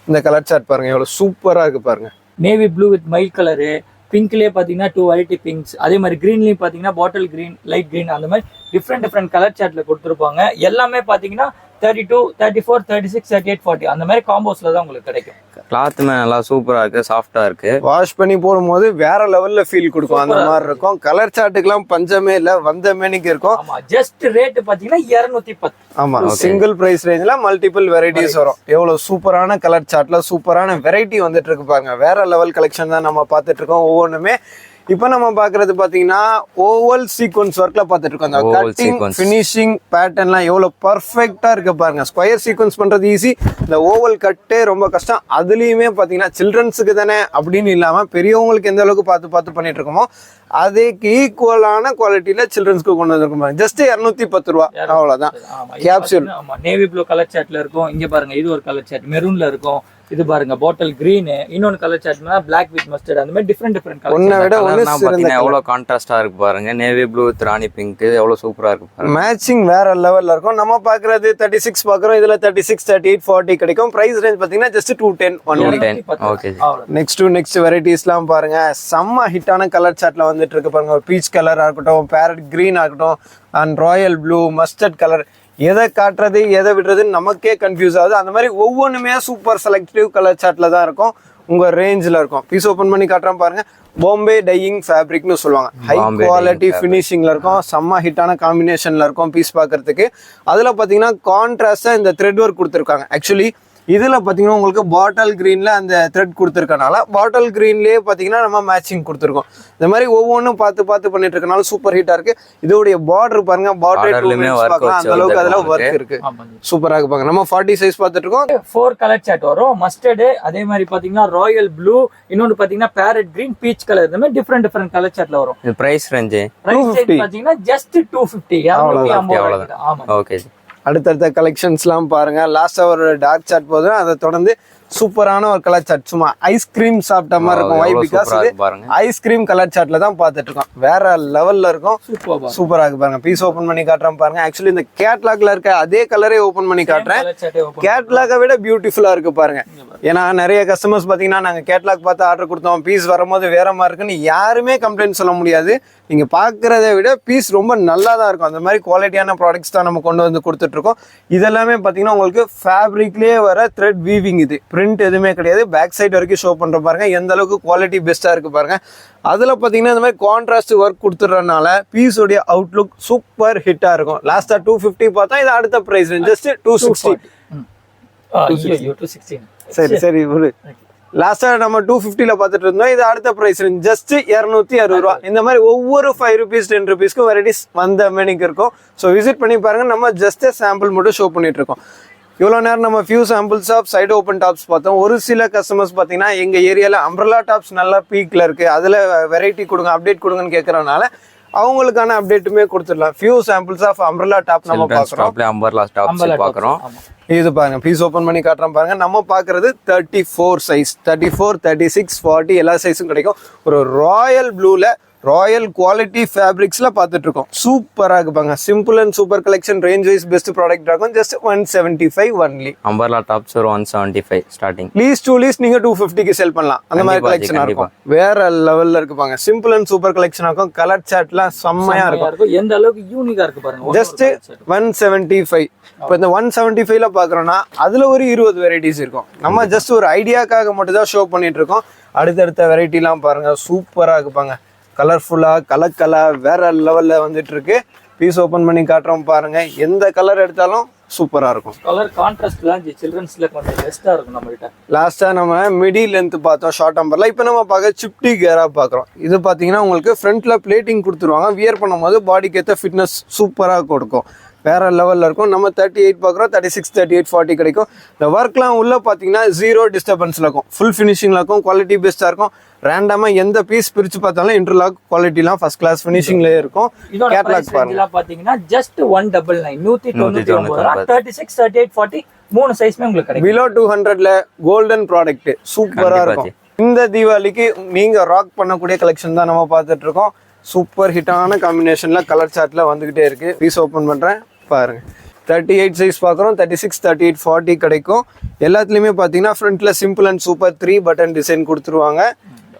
இந்த கலர் சார்ட் பாருங்க எவ்வளவு சூப்பரா இருக்கு பாருங்க. Navy blue with mild colour, பிங்க்லேயே பார்த்தீங்கன்னா 2 வெரைட்டி பிங்க்ஸ், அதே மாதிரி க்ரீன்லேயும் பார்த்தீங்கன்னா பாட்டில் க்ரீன், லைட் க்ரீன், அந்த மாதிரி டிஃப்ரெண்ட் கலர் சார்ட்ல கொடுத்துருப்பாங்க. எல்லாமே பார்த்தீங்கன்னா 32, 34, 36, 38, 40 அந்த மாதிரி காம்போஸ்ல தான் உங்களுக்கு கிடைக்கும். கிளாத்துமே நல்லா சூப்பரா இருக்கு, சாஃப்டா இருக்கு. வாஷ் பண்ணி போடும்போது வேற லெவல்ல ஃபீல் கொடுக்கும். அந்த மாதிரி இருக்கும். கலர் சார்ட்டுக்கெல்லாம் பஞ்சமே இல்ல, வந்த மேனிக்கு இருக்கும். ஆமா, ஜஸ்ட் ரேட் பாத்தீங்கன்னா 210. ஆமா, சிங்கிள் பிரைஸ் ரேஞ்ச்ல மல்டிபிள் வெரைட்டிஸ் வரும். எவ்வளவு சூப்பரான கலர் சார்ட்ல சூப்பரான வெரைட்டி வந்துட்டு இருக்கு பாருங்க. வேற லெவல் கலெக்ஷன் தான் நம்ம பார்த்துட்டு இருக்கோம் ஒவ்வொன்றுமே. இப்போ நம்ம பாக்குறது பாத்தீங்கன்னா ஓவல் சீக்வன்ஸ் ஒர்க்ல பார்த்துட்டு இருக்கோம். அந்த கட்டிங் ஃபினிஷிங் பேட்டர்ன்லாம் எவ்வளவு பர்ஃபெக்டா இருக்கு பாருங்க. ஸ்கொயர் சீக்வன்ஸ் பண்றது ஈஸி, இந்த ஓவல் கட்டே ரொம்ப கஷ்டம். அதுலயுமே பாத்தீங்கன்னா சில்ட்ரன்ஸுக்கு தானே அப்படின்னு இல்லாம பெரியவங்களுக்கு எந்த அளவுக்கு பார்த்து பண்ணிட்டு இருக்கோமோ அதுக்கு ஈக்குவலான குவாலிட்டியில சில்ட்ரன்ஸ்க்கு கொண்டு வந்திருக்கோம். ஜஸ்ட் 210 ரூபா அவ்வளவுதான். கேப்சூல் நேவி ப்ளூ கலர் சார்ட்ல இருக்கும். இங்க பாருங்க, இது ஒரு கலர் சார்ட் மெரூன்ல இருக்கும். இது பாருங்க பாட்டில் கிரீன், இன்னொன்னு கலர் சார்ட்னா பிளாக் வித் மஸ்டர்ட், அந்த மாதிரி டிஃபரெண்ட் கலர். ஒண்ணை விட ஒண்ணு பாத்தீங்கன்னா எவ்வளவு கான்ட்ராஸ்டா இருக்கு பாருங்க. Navy blue with Rani pink எவ்வளவு சூப்பரா இருக்கு பாருங்க. மேட்சிங் வேற லெவல்ல இருக்கும். நம்ம பாக்குறது 36 பாக்குறோம், இதுல 36, 38, 40 கிடைக்கும். பிரைஸ் ரேஞ்ச் பாத்தீங்கன்னா ஜஸ்ட் 210 only. ஓகே, நெக்ஸ்ட் வெரைட்டிஸ்லாம் பாருங்க. செம்ம ஹிட்டான கலர் சார்ட்ல வந்துட்டு இருக்கு பாருங்க. ஒரு பீச் கலரா இருக்கட்டும், பேரட் கிரீன் ஆகட்டும், and royal blue, mustard colour, எதை காட்டுறது எதை விடுறதுன்னு நமக்கே கன்ஃபியூஸ் ஆகுது. அந்த மாதிரி ஒவ்வொன்றுமே சூப்பர் செலக்டிவ் கலர் சார்ட்ல தான் இருக்கும். உங்க ரேஞ்சில் இருக்கும். பீஸ் ஓப்பன் பண்ணி காட்டுறேன் பாருங்க. பாம்பே டையிங் ஃபேப்ரிக்னு சொல்லுவாங்க. ஹை குவாலிட்டி ஃபினிஷிங்ல இருக்கும். செம்ம ஹிட்டான காம்பினேஷன்ல இருக்கும் பீஸ் பார்க்கறதுக்கு. அதுல பாத்தீங்கன்னா கான்ட்ராஸ்டா இந்த த்ரெட் ஒர்க் கொடுத்துருக்காங்க. ஆக்சுவலி இதுல பாத்தீங்கன்னா உங்களுக்கு பாட்டில் கிரீன்ல அந்த த்ரெட் கொடுத்துருக்கனால பாட்டில் கிரீன்லயே பாத்தீங்கன்னா நம்ம மேட்சிங் கொடுத்துருக்கோம். இந்த மாதிரி ஒவ்வொன்றும் பார்த்து பண்ணிட்டு இருக்கனால சூப்பர் ஹிட்டா இருக்கு. இதோடைய பார்டர் பாருங்க, பார்டர் அந்த அளவுக்கு அதுல ஒர்க் இருக்கு. சூப்பரா இருக்கு பாருங்க. நம்ம 40 சைஸ் பார்த்துட்டு இருக்கோம். 4 கலர் சார்ட் வரும். மஸ்டர்டு, அதே மாதிரி பாத்தீங்கன்னா ராயல் ப்ளூ, இன்னொன்னு பாத்தீங்கன்னா பேரட் கிரீன், பீச் கலர், இந்த மாதிரி டிஃபரெண்ட் கலர் சார்ட்ல வரும். இந்த பிரைஸ் ரேஞ்ச் பாத்தீங்கன்னா ஜஸ்ட் 250. அவ்வளவுதான். ஆமா, ஓகே. அடுத்தடுத்த கலெக்ஷன்ஸ்லாம் பாருங்க. லாஸ்டா ஒரு டார்க் சார்ட் போதும், அதை தொடர்ந்து சூப்பரான ஒரு கலர் சார்ட். சும்மா ஐஸ்கிரீம் சாப்பிட்ட மாதிரி இருக்கும். வை பிகாஸ் ஐஸ்கிரீம் கலர் சார்ட்ல தான் பார்த்துட்டு இருக்கோம். வேற லெவல்ல இருக்கும். சூப்பரா இருக்கு பாருங்க. பீஸ் ஓபன் பண்ணி காட்டுறேன் பாருங்க. ஆக்சுவலி இந்த கேட்லாக்ல இருக்க அதே கலரே ஓபன் பண்ணி காட்டுறேன். கேட்லாக விட பியூட்டிஃபுல்லா இருக்கு பாருங்க. ஏன்னா நிறைய கஸ்டமர்ஸ் பாத்தீங்கன்னா நாங்க கேட்லாக் பார்த்து ஆர்டர் கொடுத்தோம், பீஸ் வரும்போது வேற மாதிரி இருக்குன்னு யாருமே கம்ப்ளைண்ட் சொல்ல முடியாது. நீங்க பாக்குறத விட பீஸ் ரொம்ப நல்லா தான் இருக்கும். அந்த மாதிரி குவாலிட்டியான ப்ராடக்ட்ஸ் தான் நம்ம கொண்டு வந்து கொடுத்துட்டு இருக்கோம். இதெல்லாமே பாத்தீங்கன்னா உங்களுக்கு ஃபேப்ரிக்லயே வர த்ரெட் வீவிங், இது பிரிண்ட் எதுவுமே கிடையாது. பேக் சைடு வரைக்கும் ஷோ பண்ற பாருங்க. எந்த அளவுக்கு குவாலிட்டி பெஸ்டா இருக்கு பாருங்க. அதுல பாத்தீங்கன்னா இந்த மாதிரி கான்ட்ராஸ்ட் ஒர்க் கொடுத்துறதுனால பீஸ் உடைய அவுட்லுக் சூப்பர் ஹிட்டா இருக்கும். லாஸ்டா 250 பார்த்தா இது அடுத்த பிரைஸ் ஜஸ்ட் 260. சரி லாஸ்டா நம்ம 250ல பார்த்துட்டு இருந்தோம். இது அடுத்த பிரைஸ் ஜஸ்ட் 260 ரூபா. இந்த மாதிரி ஒவ்வொரு 5 rupees 10 rupeesக்கும் வெரைட்டிஸ் வந்த மேனிக்கு இருக்கும். ஸோ விசிட் பண்ணி பாருங்க. நம்ம ஜஸ்ட் சாம்பிள் மட்டும் ஷோ பண்ணிட்டு இருக்கோம். இவ்வளோ நேரம் நம்ம few samples of side open tops பார்த்தோம். ஒரு சில கஸ்டமர்ஸ் பார்த்தீங்கன்னா எங்க ஏரியால அம்ப்ரெல்லா டாப்ஸ் நல்லா பீக்ல இருக்கு, அதுல வெரைட்டி கொடுங்க, அப்டேட் கொடுங்கன்னு கேட்கறதுனால அவங்களுக்கான அப்டேட்டுமே கொடுத்துடலாம். Few samples of umbrella top நம்ம பார்க்குறோம். இது பாருங்க, பீஸ் ஓபன் பண்ணி காட்டுறோம் பாருங்க. நம்ம பாக்குறது 34 சைஸ், 34, 36, 40 எல்லா சைஸும் கிடைக்கும். ஒரு ராயல் ப்ளூல ராயல் குவாலிட்டி ஃபேப்ரிக்ஸ்ல பார்த்துட்டு இருக்கோம். சூப்பரா இருக்குப்பாங்க. Simple and super collection, range wise best product இருக்கும். Just 175 only. அம்பர்லா டாப்ஸ் ஒரு 175 ஸ்டார்டிங். லீஸ்ட் நீங்க 250க்கு செல் பண்ணலாம். அந்த மாதிரி கலெக்ஷனா இருக்கும். வேற லெவல்ல இருக்குப்பாங்க. சிம்பிள் அண்ட் சூப்பர் கலெக்ஷனா இருக்கும். கலர் சார்ட்லாம் செம்மையா இருக்கும். எந்த அளவுக்கு யூனிக்கா இருக்கு பாருங்க. ஜஸ்ட் 175. இப்போ இந்த 175ல பாக்குறோம்னா அதுல ஒரு 20 வெரைட்டிஸ் இருக்கும். நம்ம ஜஸ்ட் ஒரு ஐடியாக்காக மட்டும் தான் ஷோ பண்ணிட்டு இருக்கோம். அடுத்தடுத்த வெரைட்டி எல்லாம் பாருங்க, சூப்பரா இருக்குப்பாங்க. கலர்ஃபுல்லா கலர் வேற லெவல்ல வந்துட்டு இருக்கு. பீஸ் ஓபன் பண்ணி காட்டுறோம் பாருங்க. எந்த கலர் எடுத்தாலும் சூப்பரா இருக்கும். கலர் கான்ட்ராஸ்ட்லாம் சில்ட்ரன்ஸ்ல கொஞ்சம் பெஸ்டா இருக்கும் நம்மகிட்ட. லாஸ்டா நம்ம மிடி லென்த் பார்த்தோம் ஷார்ட் டம்பர்ல. இப்போ நம்ம பார்க்க சிப்டி கேரா பார்க்குறோம். இது பார்த்தீங்கன்னா உங்களுக்கு ஃப்ரண்ட்ல பிளேட்டிங் கொடுத்துருவாங்க. வியர் பண்ணும்போது பாடிக்கு ஏற்ற ஃபிட்னஸ் சூப்பராக கொடுக்கும். வேற லெவலில் இருக்கும். நம்ம 38 பார்க்குறோம், 36, 38, 40 கிடைக்கும். இந்த ஒர்க்லாம் உள்ள பார்த்தீங்கன்னா ஜீரோ டிஸ்டர்பன்ஸில் இருக்கும். ஃபுல் ஃபினிஷிங்கில் இருக்கும். குவாலிட்டி பெஸ்ட்டாக இருக்கும். ரேண்டமாக எந்த பீஸ் பிரித்து பார்த்தாலும் இன்டர்லாக் குவாலிட்டிலாம் ஃபர்ஸ்ட் கிளாஸ் ஃபினிஷிங்லேயே இருக்கும். கேட்லாக் பாருங்க பார்த்தீங்கன்னா ஜஸ்ட் 199 199 36, 38, 40 மூணு சைஸ்மே உங்களுக்கு கிடைக்கும். பிலோ 200ல கோல்டன் ப்ராடக்ட் சூப்பராக இருக்கும். இந்த தீபாவளிக்கு நீங்கள் ராக் பண்ணக்கூடிய கலெக்ஷன் தான் நம்ம பார்த்துட்டு இருக்கோம். சூப்பர் ஹிட்டான காம்பினேஷன்ல கலர் சார்ட்ல வந்துகிட்டே இருக்கு. பீஸ் ஓப்பன் பண்றேன் பாருங்க. 38 சைஸ் பார்க்குறோம், 36, 38, 40 கிடைக்கும். எல்லாத்துலேயுமே பார்த்தீங்கன்னா ஃப்ரண்ட்ல simple and super 3 button design கொடுத்துருவாங்க.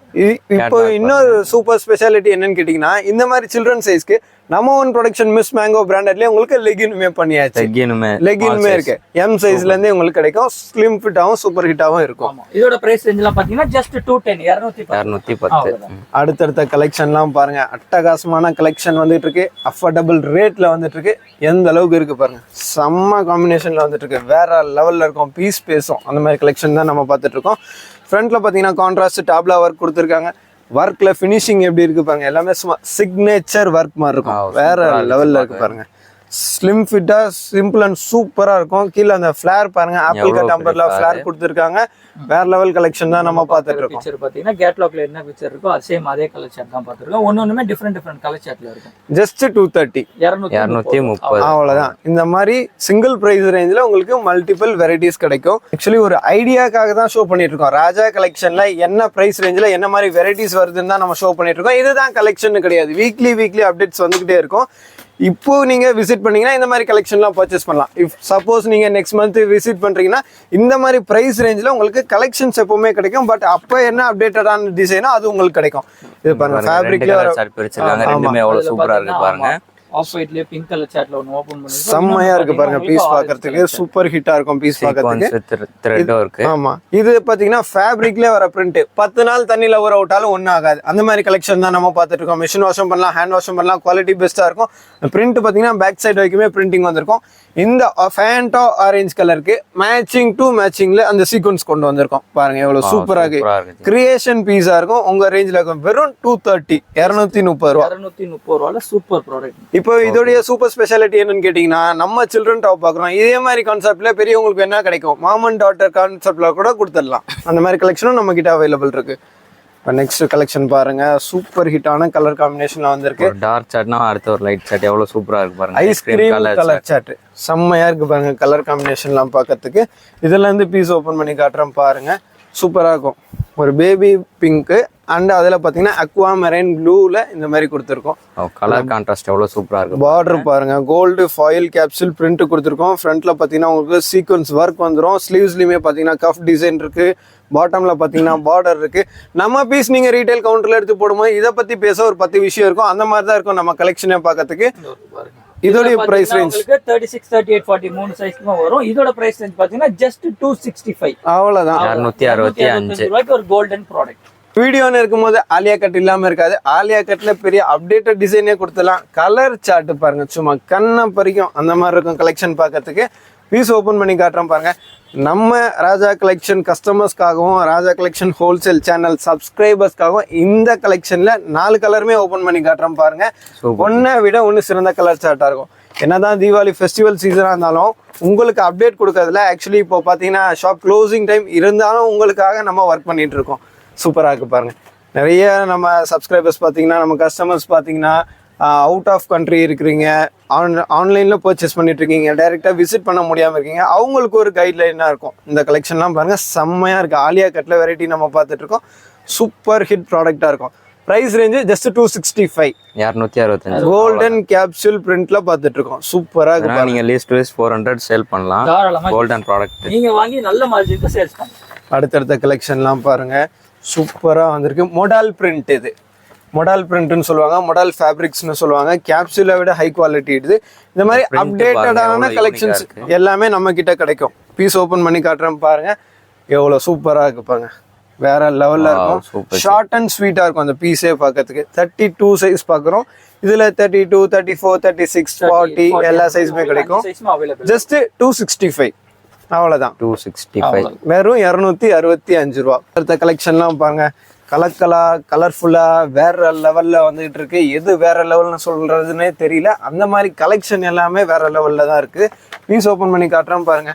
இப்போ இன்னொரு சூப்பர் ஸ்பெஷாலிட்டி என்னன்னு கேட்டீங்கன்னா, இந்த மாதிரி சில்ட்ரன் சைஸ்க்கு நம்ம ஓன் ப்ரொடக்ஷன் மிஸ் மேங்கோ பிராண்டட்லயே உங்களுக்கு லெகினுமே பண்ணியாச்சு. லெகினுமே இருக்கு. எம் சைஸ்ல இருந்தே உங்களுக்கு கிடைக்கும். ஸ்லிம் ஃபிட்டாவும் சூப்பர் ஹிட்டாவும் இருக்கும். இதோட பிரைஸ் ரேஞ்ச்லாம் பாத்தீங்கன்னா ஜஸ்ட் 210 அடுத்தடுத்த கலெக்ஷன்லாம் பாருங்க. அட்டகாசமான கலெக்ஷன் வந்துட்டு இருக்கு. அஃபோர்டபுள் ரேட்ல வந்துட்டு இருக்கு. எந்த அளவுக்கு இருக்கு பாருங்க. செம்ம காம்பினேஷன்ல வந்துட்டு இருக்கு. வேற லெவல்ல இருக்கும். பீஸ் பேசும். அந்த மாதிரி கலெக்ஷன் தான் நம்ம பார்த்துட்டு இருக்கோம். ஃப்ரண்ட்ல பாத்தீங்கன்னா கான்ட்ராஸ்ட் டாப்லா ஒர்க் கொடுத்துருக்காங்க. ஒர்க்ல ஃபினிஷிங் எப்படி இருக்கு பாருங்க. எல்லாமே சும்மா சிக்னேச்சர் ஒர்க் மாதிரி இருக்கும். வேற லெவல்ல இருக்கு பாருங்க. ஸ்லிம் ஃபிட்டா சிம்பிள் அண்ட் சூப்பரா இருக்கும். கீழே அந்த ஃபிளேர் பாருங்க. ஆப்பிள் கட் டம்பர்ல ஃபிளேர் கொடுத்துருக்காங்க. வேற லெவல் கலெக்ஷன் தான் நம்ம பார்த்துட்டு இருக்கோம். ஃபீச்சர் பாத்தீங்கன்னா கேட்லாக்ல என்ன ஃபீச்சர் இருக்கோ அது சேம் அதே கலர் சார்ட் தான் பார்த்துருக்கோம். ஒன்னொன்னுமே டிஃபரெண்ட் கலர் சார்ட்ல இருக்கும். ஜஸ்ட் 230 230 அவ்வளவுதான். இந்த மாதிரி சிங்கிள் பிரைஸ் ரேஞ்சில் உங்களுக்கு மல்டிபிள் வெரைட்டிஸ் கிடைக்கும். ஆக்சுவலி ஒரு ஐடியாக்காக தான் ஷோ பண்ணிட்டு இருக்கோம். ராஜா கலெக்ஷன்ல என்ன பிரைஸ் ரேஞ்சில் என்ன மாதிரி வெரைட்டிஸ் வருதுன்னு தான் நம்ம ஷோ பண்ணிட்டு இருக்கோம். இதுதான் கலெக்ஷன் கிடையாது. வீக்லி அப்டேட்ஸ் வந்துகிட்டே இருக்கும். இப்போ நீங்க விசிட் பண்ணீங்கன்னா இந்த மாதிரி கலெக்ஷன்லாம் பர்ச்சேஸ் பண்ணலாம். இஃப் சப்போஸ் நீங்க நெக்ஸ்ட் மந்த் விசிட் பண்றீங்கன்னா இந்த மாதிரி பிரைஸ் ரேஞ்சில் உங்களுக்கு கலெக்ஷன்ஸ் எப்பவுமே கிடைக்கும். பட் அப்போ என்ன அப்டேட்டடான டிசைனோ அது உங்களுக்கு கிடைக்கும். இது பாருங்க ஃபேப்ரிக்ல சூப்பரா இருக்கு பாருங்க. ஆஃப் ஒயிட்லயே பிங்க் கலர் சார்ட்ல ஒன்னு ஓபன் பண்ணி செம்மையா இருக்கு பாருங்க. பீஸ் பார்க்கிறதுக்கு சூப்பர் ஹிட்டா இருக்கும். பீஸ் பார்க்கிறதுக்கு ஆமா. இது பாத்தீங்கன்னா ஃபேப்ரிக்ல வர பிரிண்ட் 10 நாள் தண்ணில ஊற விட்டாலும் ஒன்னும் ஆகாது. அந்த மாதிரி கலெக்ஷன் தான் நம்ம பார்த்துட்டு இருக்கோம். மிஷின் வாஷும் பண்ணலாம், ஹேண்ட் வாஷும் பண்ணலாம். குவாலிட்டி பெஸ்டா இருக்கும். பிரிண்ட் பாத்தீங்கன்னா பேக் சைடு வரைக்குமே பிரிண்டிங் வந்திருக்கும். இந்த ஃபேண்டா ஆரஞ்சு கலருக்கு மேட்சிங்ல அந்த சீக்வன்ஸ் கொண்டு வந்திருக்கோம். பாருங்க எவ்வளவு சூப்பரா இருக்கு. கிரியேஷன் பீஸா இருக்கும். உங்க ரேஞ்சில இருக்கும். வெறும் 230 230 ரூபா. 230 ரூபால சூப்பர் ப்ராடக்ட். இப்போ இதோடைய சூப்பர் ஸ்பெஷாலிட்டி என்னன்னு கேட்டீங்கன்னா, நம்ம சில்ட்ரன் டாப் பாக்குறோம். இதே மாதிரி கான்செப்ட்ல பெரியவங்களுக்கு என்ன கிடைக்கும், மாம் அண்ட் டாட்டர் கான்செப்ட்ல கூட கொடுத்துடலாம். அந்த மாதிரி கலெக்ஷனும் நம்ம கிட்ட அவைலபிள் இருக்கு. இப்போ நெக்ஸ்ட் கலெக்ஷன் பாருங்க. சூப்பர் ஹிட்டான கலர் காம்பினேஷன்ல வந்திருக்கு. டார்க் சாட்னா அடுத்த ஒரு லைட் சாட் எவ்வளவு சூப்பரா இருக்கு பாருங்க. ஐஸ்கிரீம் கலர் சாட் செம்மையா இருக்கு பாருங்க. கலர் காம்பினேஷன்லாம் பார்க்கறதுக்கு. இதுல இருந்து பீஸ் ஓபன் பண்ணி காட்டுறேன் பாருங்க. சூப்பரா இருக்கும். ஒரு பேபி பிங்க் அண்ட் அதுல பாத்தீங்கன்னா அக்வா மெரைன் ப்ளூல இந்த மாதிரி கொடுத்துருக்கோம். கலர் கான்ட்ராஸ்ட் எவ்வளவு சூப்பரா இருக்கு. பார்டர் பாருங்க. கோல்டு ஃபாயில் கேப்சூல் பிரிண்ட் கொடுத்துருக்கோம். ஃப்ரண்ட்ல பாத்தீங்கன்னா உங்களுக்கு சீக்வன்ஸ் ஒர்க் வந்துடும். ஸ்லீவ்ஸ்லயுமே பாத்தீங்கன்னா கஃப் டிசைன் இருக்கு. பாட்டம்ல பாத்தீங்கன்னா பார்டர் இருக்கு. நம்ம பீஸ் நீங்க ரீட்டைல் கவுண்டர்ல எடுத்து போடும்போது இதை பத்தி பேச ஒரு 10 விஷயம் இருக்கும். அந்த மாதிரி தான் இருக்கும் நம்ம கலெக்ஷனே பார்க்கறதுக்கு. இதோட பிரைஸ் ரேஞ்ச் 36, 38, 40 மூணு சைஸ்க்கு வரும். இதோட பிரைஸ் ரேஞ்ச் பாத்தீங்கன்னா ஜஸ்ட் 265 அவ்வளவுதான். 265 ரூபாய்க்கு ஒரு கோல்டன் ப்ராடக்ட். வீடியோன்னு இருக்கும்போது ஆலியா கட் இல்லாம இருக்காது. ஆலியா கட்ல பெரிய அப்டேட்டட் டிசைனே கொடுத்துலாம். கலர் சார்ட் பாருங்க. சும்மா கண்ணை பறிக்கும் அந்த மாதிரி இருக்கும் கலெக்ஷன் பார்க்கறதுக்கு. பீஸ் ஓபன் பண்ணி காட்டுறோம் பாருங்க. நம்ம ராஜா கலெக்ஷன் கஸ்டமர்ஸ்க்காகவும் ராஜா கலெக்ஷன் ஹோல்சேல் சேனல் சப்ஸ்கிரைபர்ஸ்க்காகவும் இந்த கலெக்ஷன்ல 4 கலருமே ஓபன் பண்ணி காட்டுறோம் பாருங்க. ஒன்னை விட ஒன்று சிறந்த கலர் சார்ட்டா இருக்கும். என்னதான் தீபாவளி ஃபெஸ்டிவல் சீசனா இருந்தாலும் உங்களுக்கு அப்டேட் கொடுக்கறதுல ஆக்சுவலி இப்போ பாத்தீங்கன்னா ஷாப் க்ளோசிங் டைம் இருந்தாலும் உங்களுக்காக நம்ம ஒர்க் பண்ணிட்டு இருக்கோம். சூப்பரா இருக்கு பாருங்க. நிறைய நம்ம சப்ஸ்கிரைபர்ஸ் பாத்தீங்கன்னா, நம்ம கஸ்டமர்ஸ் பாத்தீங்கன்னா அவுட் ஆஃப் கண்ட்ரி இருக்கிறீங்க, ஆன்லைன்ல பர்ச்சேஸ் பண்ணிட்டு இருக்கீங்க, டைரக்டா விசிட் பண்ண முடியாம இருக்கீங்க. அவங்களுக்கு ஒரு கைட்லைனா இருக்கும். இந்த கலெக்ஷன்லாம் பாருங்க செம்மையா இருக்கு. ஆலியா கட்ல வெரைட்டி நம்ம பார்த்துட்டு இருக்கோம். சூப்பர் ஹிட் ப்ராடக்டா இருக்கும். Price range just 265 265 golden capsule பிரிண்ட்ல பார்த்துட்டு இருக்கோம். சூப்பரா இருக்கு. நீங்க லீஸ்ட் 400 சேல் பண்ணலாம். கோல்டன் ப்ராடக்ட் நீங்க வாங்கி நல்ல மார்ஜினுக்கு சேல்ஸ் பண்ணலாம். அடுத்தடுத்த கலெக்ஷன்லாம் பாருங்க. சூப்பரா வந்திருக்கு. மொடால் பிரிண்ட். இது மொடால் பிரிண்ட்னு சொல்லுவாங்க, மொடால் ஃபேப்ரிக்ஸ்னு சொல்லுவாங்க. கேப்சூலை விட ஹை குவாலிட்டி இது. இந்த மாதிரி அப்டேட்டடான கலெக்ஷன்ஸ் எல்லாமே நம்ம கிட்ட கிடைக்கும். பீஸ் ஓபன் பண்ணி காட்டுறேன் பாருங்க. எவ்வளவு சூப்பரா இருக்கு பாருங்க. வேற லெவல்ல இருக்கும். ஷார்ட் அண்ட் ஸ்வீட்டா இருக்கும் அந்த பீஸே பார்க்கறதுக்கு. 32 சைஸ் பாக்குறோம். இதுல 32, 34, 36, 40 எல்லா சைஸுமே கிடைக்கும். ஜஸ்ட் 265 அவ்வளவுதான். 265 வெறும் 265 ரூபா. அடுத்த கலெக்ஷன்லாம் பாருங்க, கலர்ஃபுல்லா வேற லெவல்ல வந்துகிட்டு இருக்கு. எது வேற லெவல்னு சொல்றதுன்னே தெரியல. அந்த மாதிரி கலெக்ஷன் எல்லாமே வேற லெவல்ல தான் இருக்கு. பீஸ் ஓபன் பண்ணி காட்டுறேன் பாருங்க.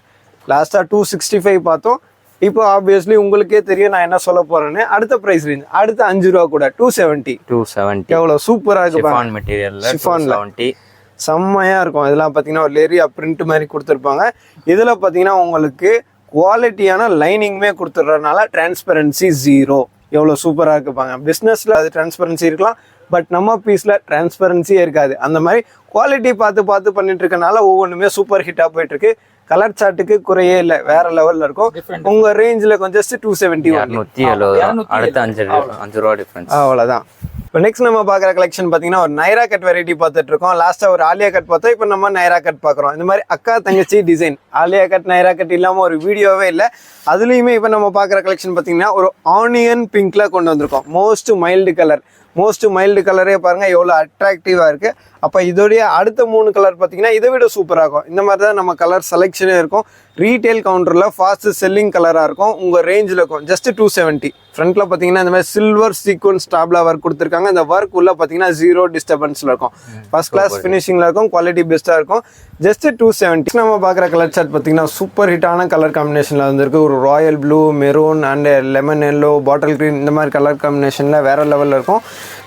லாஸ்டா 265 பார்த்தோம். இப்போ ஆப்வியஸ்லி உங்களுக்கே தெரியும் நான் என்ன சொல்ல போறேன்னு. அடுத்த பிரைஸ் ரேஞ்ச் அடுத்த 5 ரூபா கூட 270 எவ்வளவு சூப்பரா இருக்கு பாருங்க. மெட்டீரியல்ல 270 செம்மையா இருக்கும். இதெல்லாம் பாத்தீங்கன்னா ஒரு லேரியா பிரிண்ட் மாதிரி கொடுத்துருப்பாங்க. இதுல பாத்தீங்கன்னா உங்களுக்கு குவாலிட்டியான லைனிங்குமே கொடுத்துறதுனால டிரான்ஸ்பரன்சி 0. எவ்வளவு சூப்பரா இருக்குப்பாங்க. பிசினஸ்ல அது டிரான்ஸ்பரன்சி இருக்கலாம், பட் நம்ம பீஸ்ல டிரான்ஸ்பரன்சியே இருக்காது. அந்த மாதிரி குவாலிட்டி பார்த்து பண்ணிட்டு இருக்கனால ஒவ்வொன்றுமே சூப்பர் ஹிட்டா போயிட்டு இருக்கு. கலர் சார்ட்டுக்கு குறையே இல்லை, வேற லெவல்ல இருக்கும். உங்க ரேஞ்சில் கொஞ்சம் 270 அடுத்த 5 ரூபா டிஃபரன்ஸ் அவ்வளவுதான். இப்போ நெக்ஸ்ட் நம்ம பார்க்குற கலெக்ஷன் பார்த்தீங்கன்னா ஒரு நைரா கட் வெரைட்டி பார்த்துட்டு இருக்கோம். லாஸ்ட்டாக ஒரு ஆலியா கட் பார்த்தோம். இப்போ நம்ம நைரா கட் பார்க்குறோம். இந்த மாதிரி அக்கா தங்கச்சி design. Alia cut Naira cut இல்லாமல் ஒரு வீடியோவே இல்லை. அதுலேயுமே இப்போ நம்ம பார்க்குற கலெக்ஷன் பார்த்தீங்கன்னா ஒரு ஆனியன் பிங்க்ல கொண்டு வந்திருக்கோம். மோஸ்ட் மைல்டு கலரே பாருங்க எவ்வளோ அட்ராக்டிவாக இருக்கு. அப்போ இதோடைய அடுத்த 3 கலர் பார்த்தீங்கன்னா இதை விட சூப்பராக இருக்கும். இந்த மாதிரி தான் நம்ம கலர் செலெக்ஷனே இருக்கும். ரீட்டைல் கவுண்டரில் ஃபாஸ்ட் செல்லிங் கலராக இருக்கும். உங்கள் ரேஞ்சில் இருக்கும். ஜஸ்ட் 270. ஃப்ரண்ட்டில் பார்த்தீங்கன்னா இந்த மாதிரி சில்வர் சீக்வன்ஸ் ஸ்டாப்லா ஒர்க் கொடுத்துருக்காங்க. இந்த ஒர்க் உள்ள பார்த்தீங்கன்னா 0 டிஸ்டர்பன்ஸில் இருக்கும். ஃபர்ஸ்ட் கிளாஸ் ஃபினிஷிங்கில் இருக்கும். குவாலிட்டி பெஸ்ட்டாக இருக்கும். ஜஸ்ட் 270. நம்ம பார்க்குற கலர் சார்ட் பார்த்தீங்கன்னா சூப்பர் ஹிட்டான கலர் காம்பினேஷனில் வந்துருக்கு. ஒரு Royal blue, maroon and lemon yellow, bottle green இந்த மாதிரி கலர் காம்பினேஷனில் வேறு லெவலில் இருக்கும்.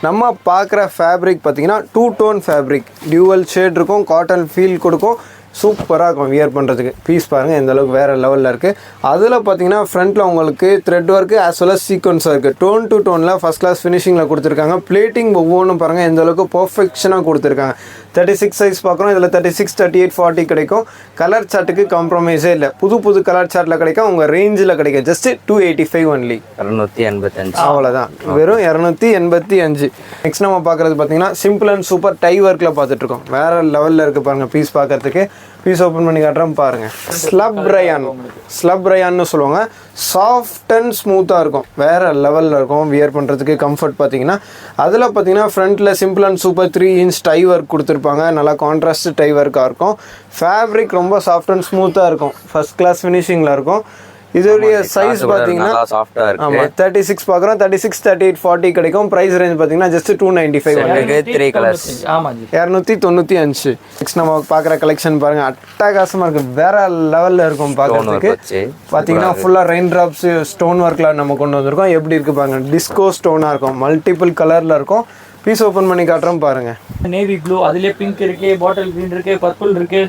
நம்ம பார்க்குற ஃபேப்ரிக் பார்த்தீங்கன்னா 2 டோன் ஃபேப்ரிக், டியூவல் ஷேட் இருக்கும். காட்டன் ஃபீல் கொடுக்கும். சூப்பராக இருக்கும் வியர் பண்ணுறதுக்கு. பீஸ் பாருங்கள் எந்த அளவுக்கு வேறு லெவலில் இருக்குது. அதில் பார்த்தீங்கன்னா ஃப்ரண்ட்டில் உங்களுக்கு thread work as well as சீக்வன்ஸாக இருக்குது. டோன் டு டோனில் ஃபஸ்ட் கிளாஸ் ஃபினிஷிங்கில் கொடுத்துருக்காங்க. பிளேட்டிங் ஒவ்வொன்றும் பாருங்கள் எந்த அளவுக்கு பர்ஃபெக்ஷனாக கொடுத்துருக்காங்க. 36 சைஸ் பார்க்குறோம். இதில் 36, 38, 40 கிடைக்கும். கலர் சார்ட்டுக்கு காம்ப்ரமைஸே இல்லை. புது கலர் சார்ட்டில் கிடைக்கும். உங்கள் ரேஞ்சில் கிடைக்கும். Just 285 only. 285 அவ்வளோதான். வெறும் 285. நெக்ஸ்ட் நம்ம பார்க்குறது பார்த்தீங்கன்னா சிம்பிள் அண்ட் சூப்பர் டை ஒர்க்கில் பார்த்துட்ருக்கோம். வேறு லெவலில் இருக்குது பாருங்கள் பீஸ் பார்க்குறதுக்கு. பீஸ் ஓப்பன் பண்ணி காட்டுறேன் பாருங்க. ஸ்லப் ரயான்னு சொல்லுவாங்க. சாஃப்ட் அண்ட் ஸ்மூத்தாக இருக்கும். வேற லெவலில் இருக்கும். வியர் பண்ணுறதுக்கு கம்ஃபர்ட் பார்த்தீங்கன்னா அதில் பார்த்தீங்கன்னா ஃப்ரண்ட்டில் simple and super 3 inch tie work கொடுத்துருப்பாங்க. நல்லா கான்ட்ராஸ்ட் டை ஒர்க்காக இருக்கும். ஃபேப்ரிக் ரொம்ப சாஃப்ட் அண்ட் ஸ்மூத்தாக இருக்கும். ஃபர்ஸ்ட் கிளாஸ் ஃபினிஷிங்கில் இருக்கும். இதோடைய சைஸ் பார்த்தீங்கன்னா ஆமாம் 36 பார்க்குறோம். 36, 38, 40 கிடைக்கும். ப்ரைஸ் ரேஞ்ச் பார்த்தீங்கன்னா ஜஸ்ட் 295. 295. நெக்ஸ்ட் நம்ம பார்க்குற கலெக்ஷன் பாருங்க அட்டகாசமாக இருக்குது. வேற லெவலில் இருக்கும் பார்க்கறதுக்கு. பார்த்தீங்கன்னா ஃபுல்லாக ரெயின் ட்ராப்ஸ் ஸ்டோன் ஒர்க்கில் நம்ம கொண்டு வந்திருக்கோம். எப்படி இருக்குது பாருங்க. டிஸ்கோ ஸ்டோனாக இருக்கும். மல்டிபிள் கலரில் இருக்கும். பீஸ் ஓப்பன் பண்ணி காட்டுறோம் பாருங்க. நேவி ப்ளூ, அதுலேயே பிங்க் இருக்கு, பாட்டில் கிரீன் இருக்கு, பர்பிள் இருக்கு.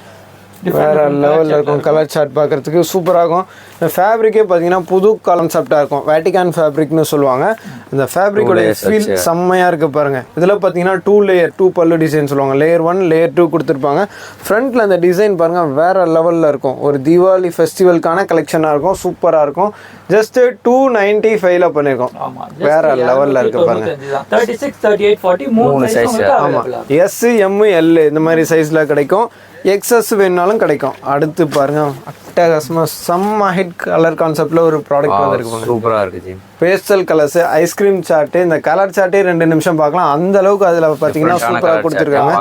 வேற லெவலில் இருக்கும். கலர் சார்ட் பார்க்கறதுக்கு சூப்பராக இருக்கும். இந்த ஃபேப்ரிக்கே பார்த்தீங்கன்னா புது கான்செப்டாக இருக்கும். வேட்டிகான் ஃபேப்ரிக்னு சொல்லுவாங்க. இந்த ஃபேப்ரிக்கோட ஃபீல் செம்மையாக இருக்குது பாருங்கள். இதில் பார்த்தீங்கன்னா 2 லேயர் 2 பல்லு டிசைன் சொல்லுவாங்க. லேயர் 1, லேயர் 2 கொடுத்துருப்பாங்க. ஃப்ரண்ட்டில் அந்த டிசைன் பாருங்கள் வேறு லெவலில் இருக்கும். ஒரு தீபாவளி ஃபெஸ்டிவலுக்கான கலெக்ஷனாக இருக்கும். சூப்பராக இருக்கும். ஜஸ்ட் 295ல பண்ணியிருக்கோம். வேற லெவலில் இருக்குது பாருங்கள். 36, 38, 40 3 சைஸ். ஆமாம் எஸ், எம், எல் இந்த மாதிரி சைஸில் கிடைக்கும். எக்ஸஸ் வேணுனாலும் கிடைக்கும். அடுத்து பாருங்க அட்டகாசமாக செம்ம ஹிட் கலர் கான்செப்ட்ல ஒரு ப்ராடக்ட் வந்துருக்கு. சூப்பராக இருக்குது. Pastel colours, ice cream chart. இந்த கலர் சார்ட்டே 2 நிமிஷம் பார்க்கலாம். அந்த அளவுக்கு அதில் பார்த்தீங்கன்னா சூப்பராக கொடுத்துருக்காங்க.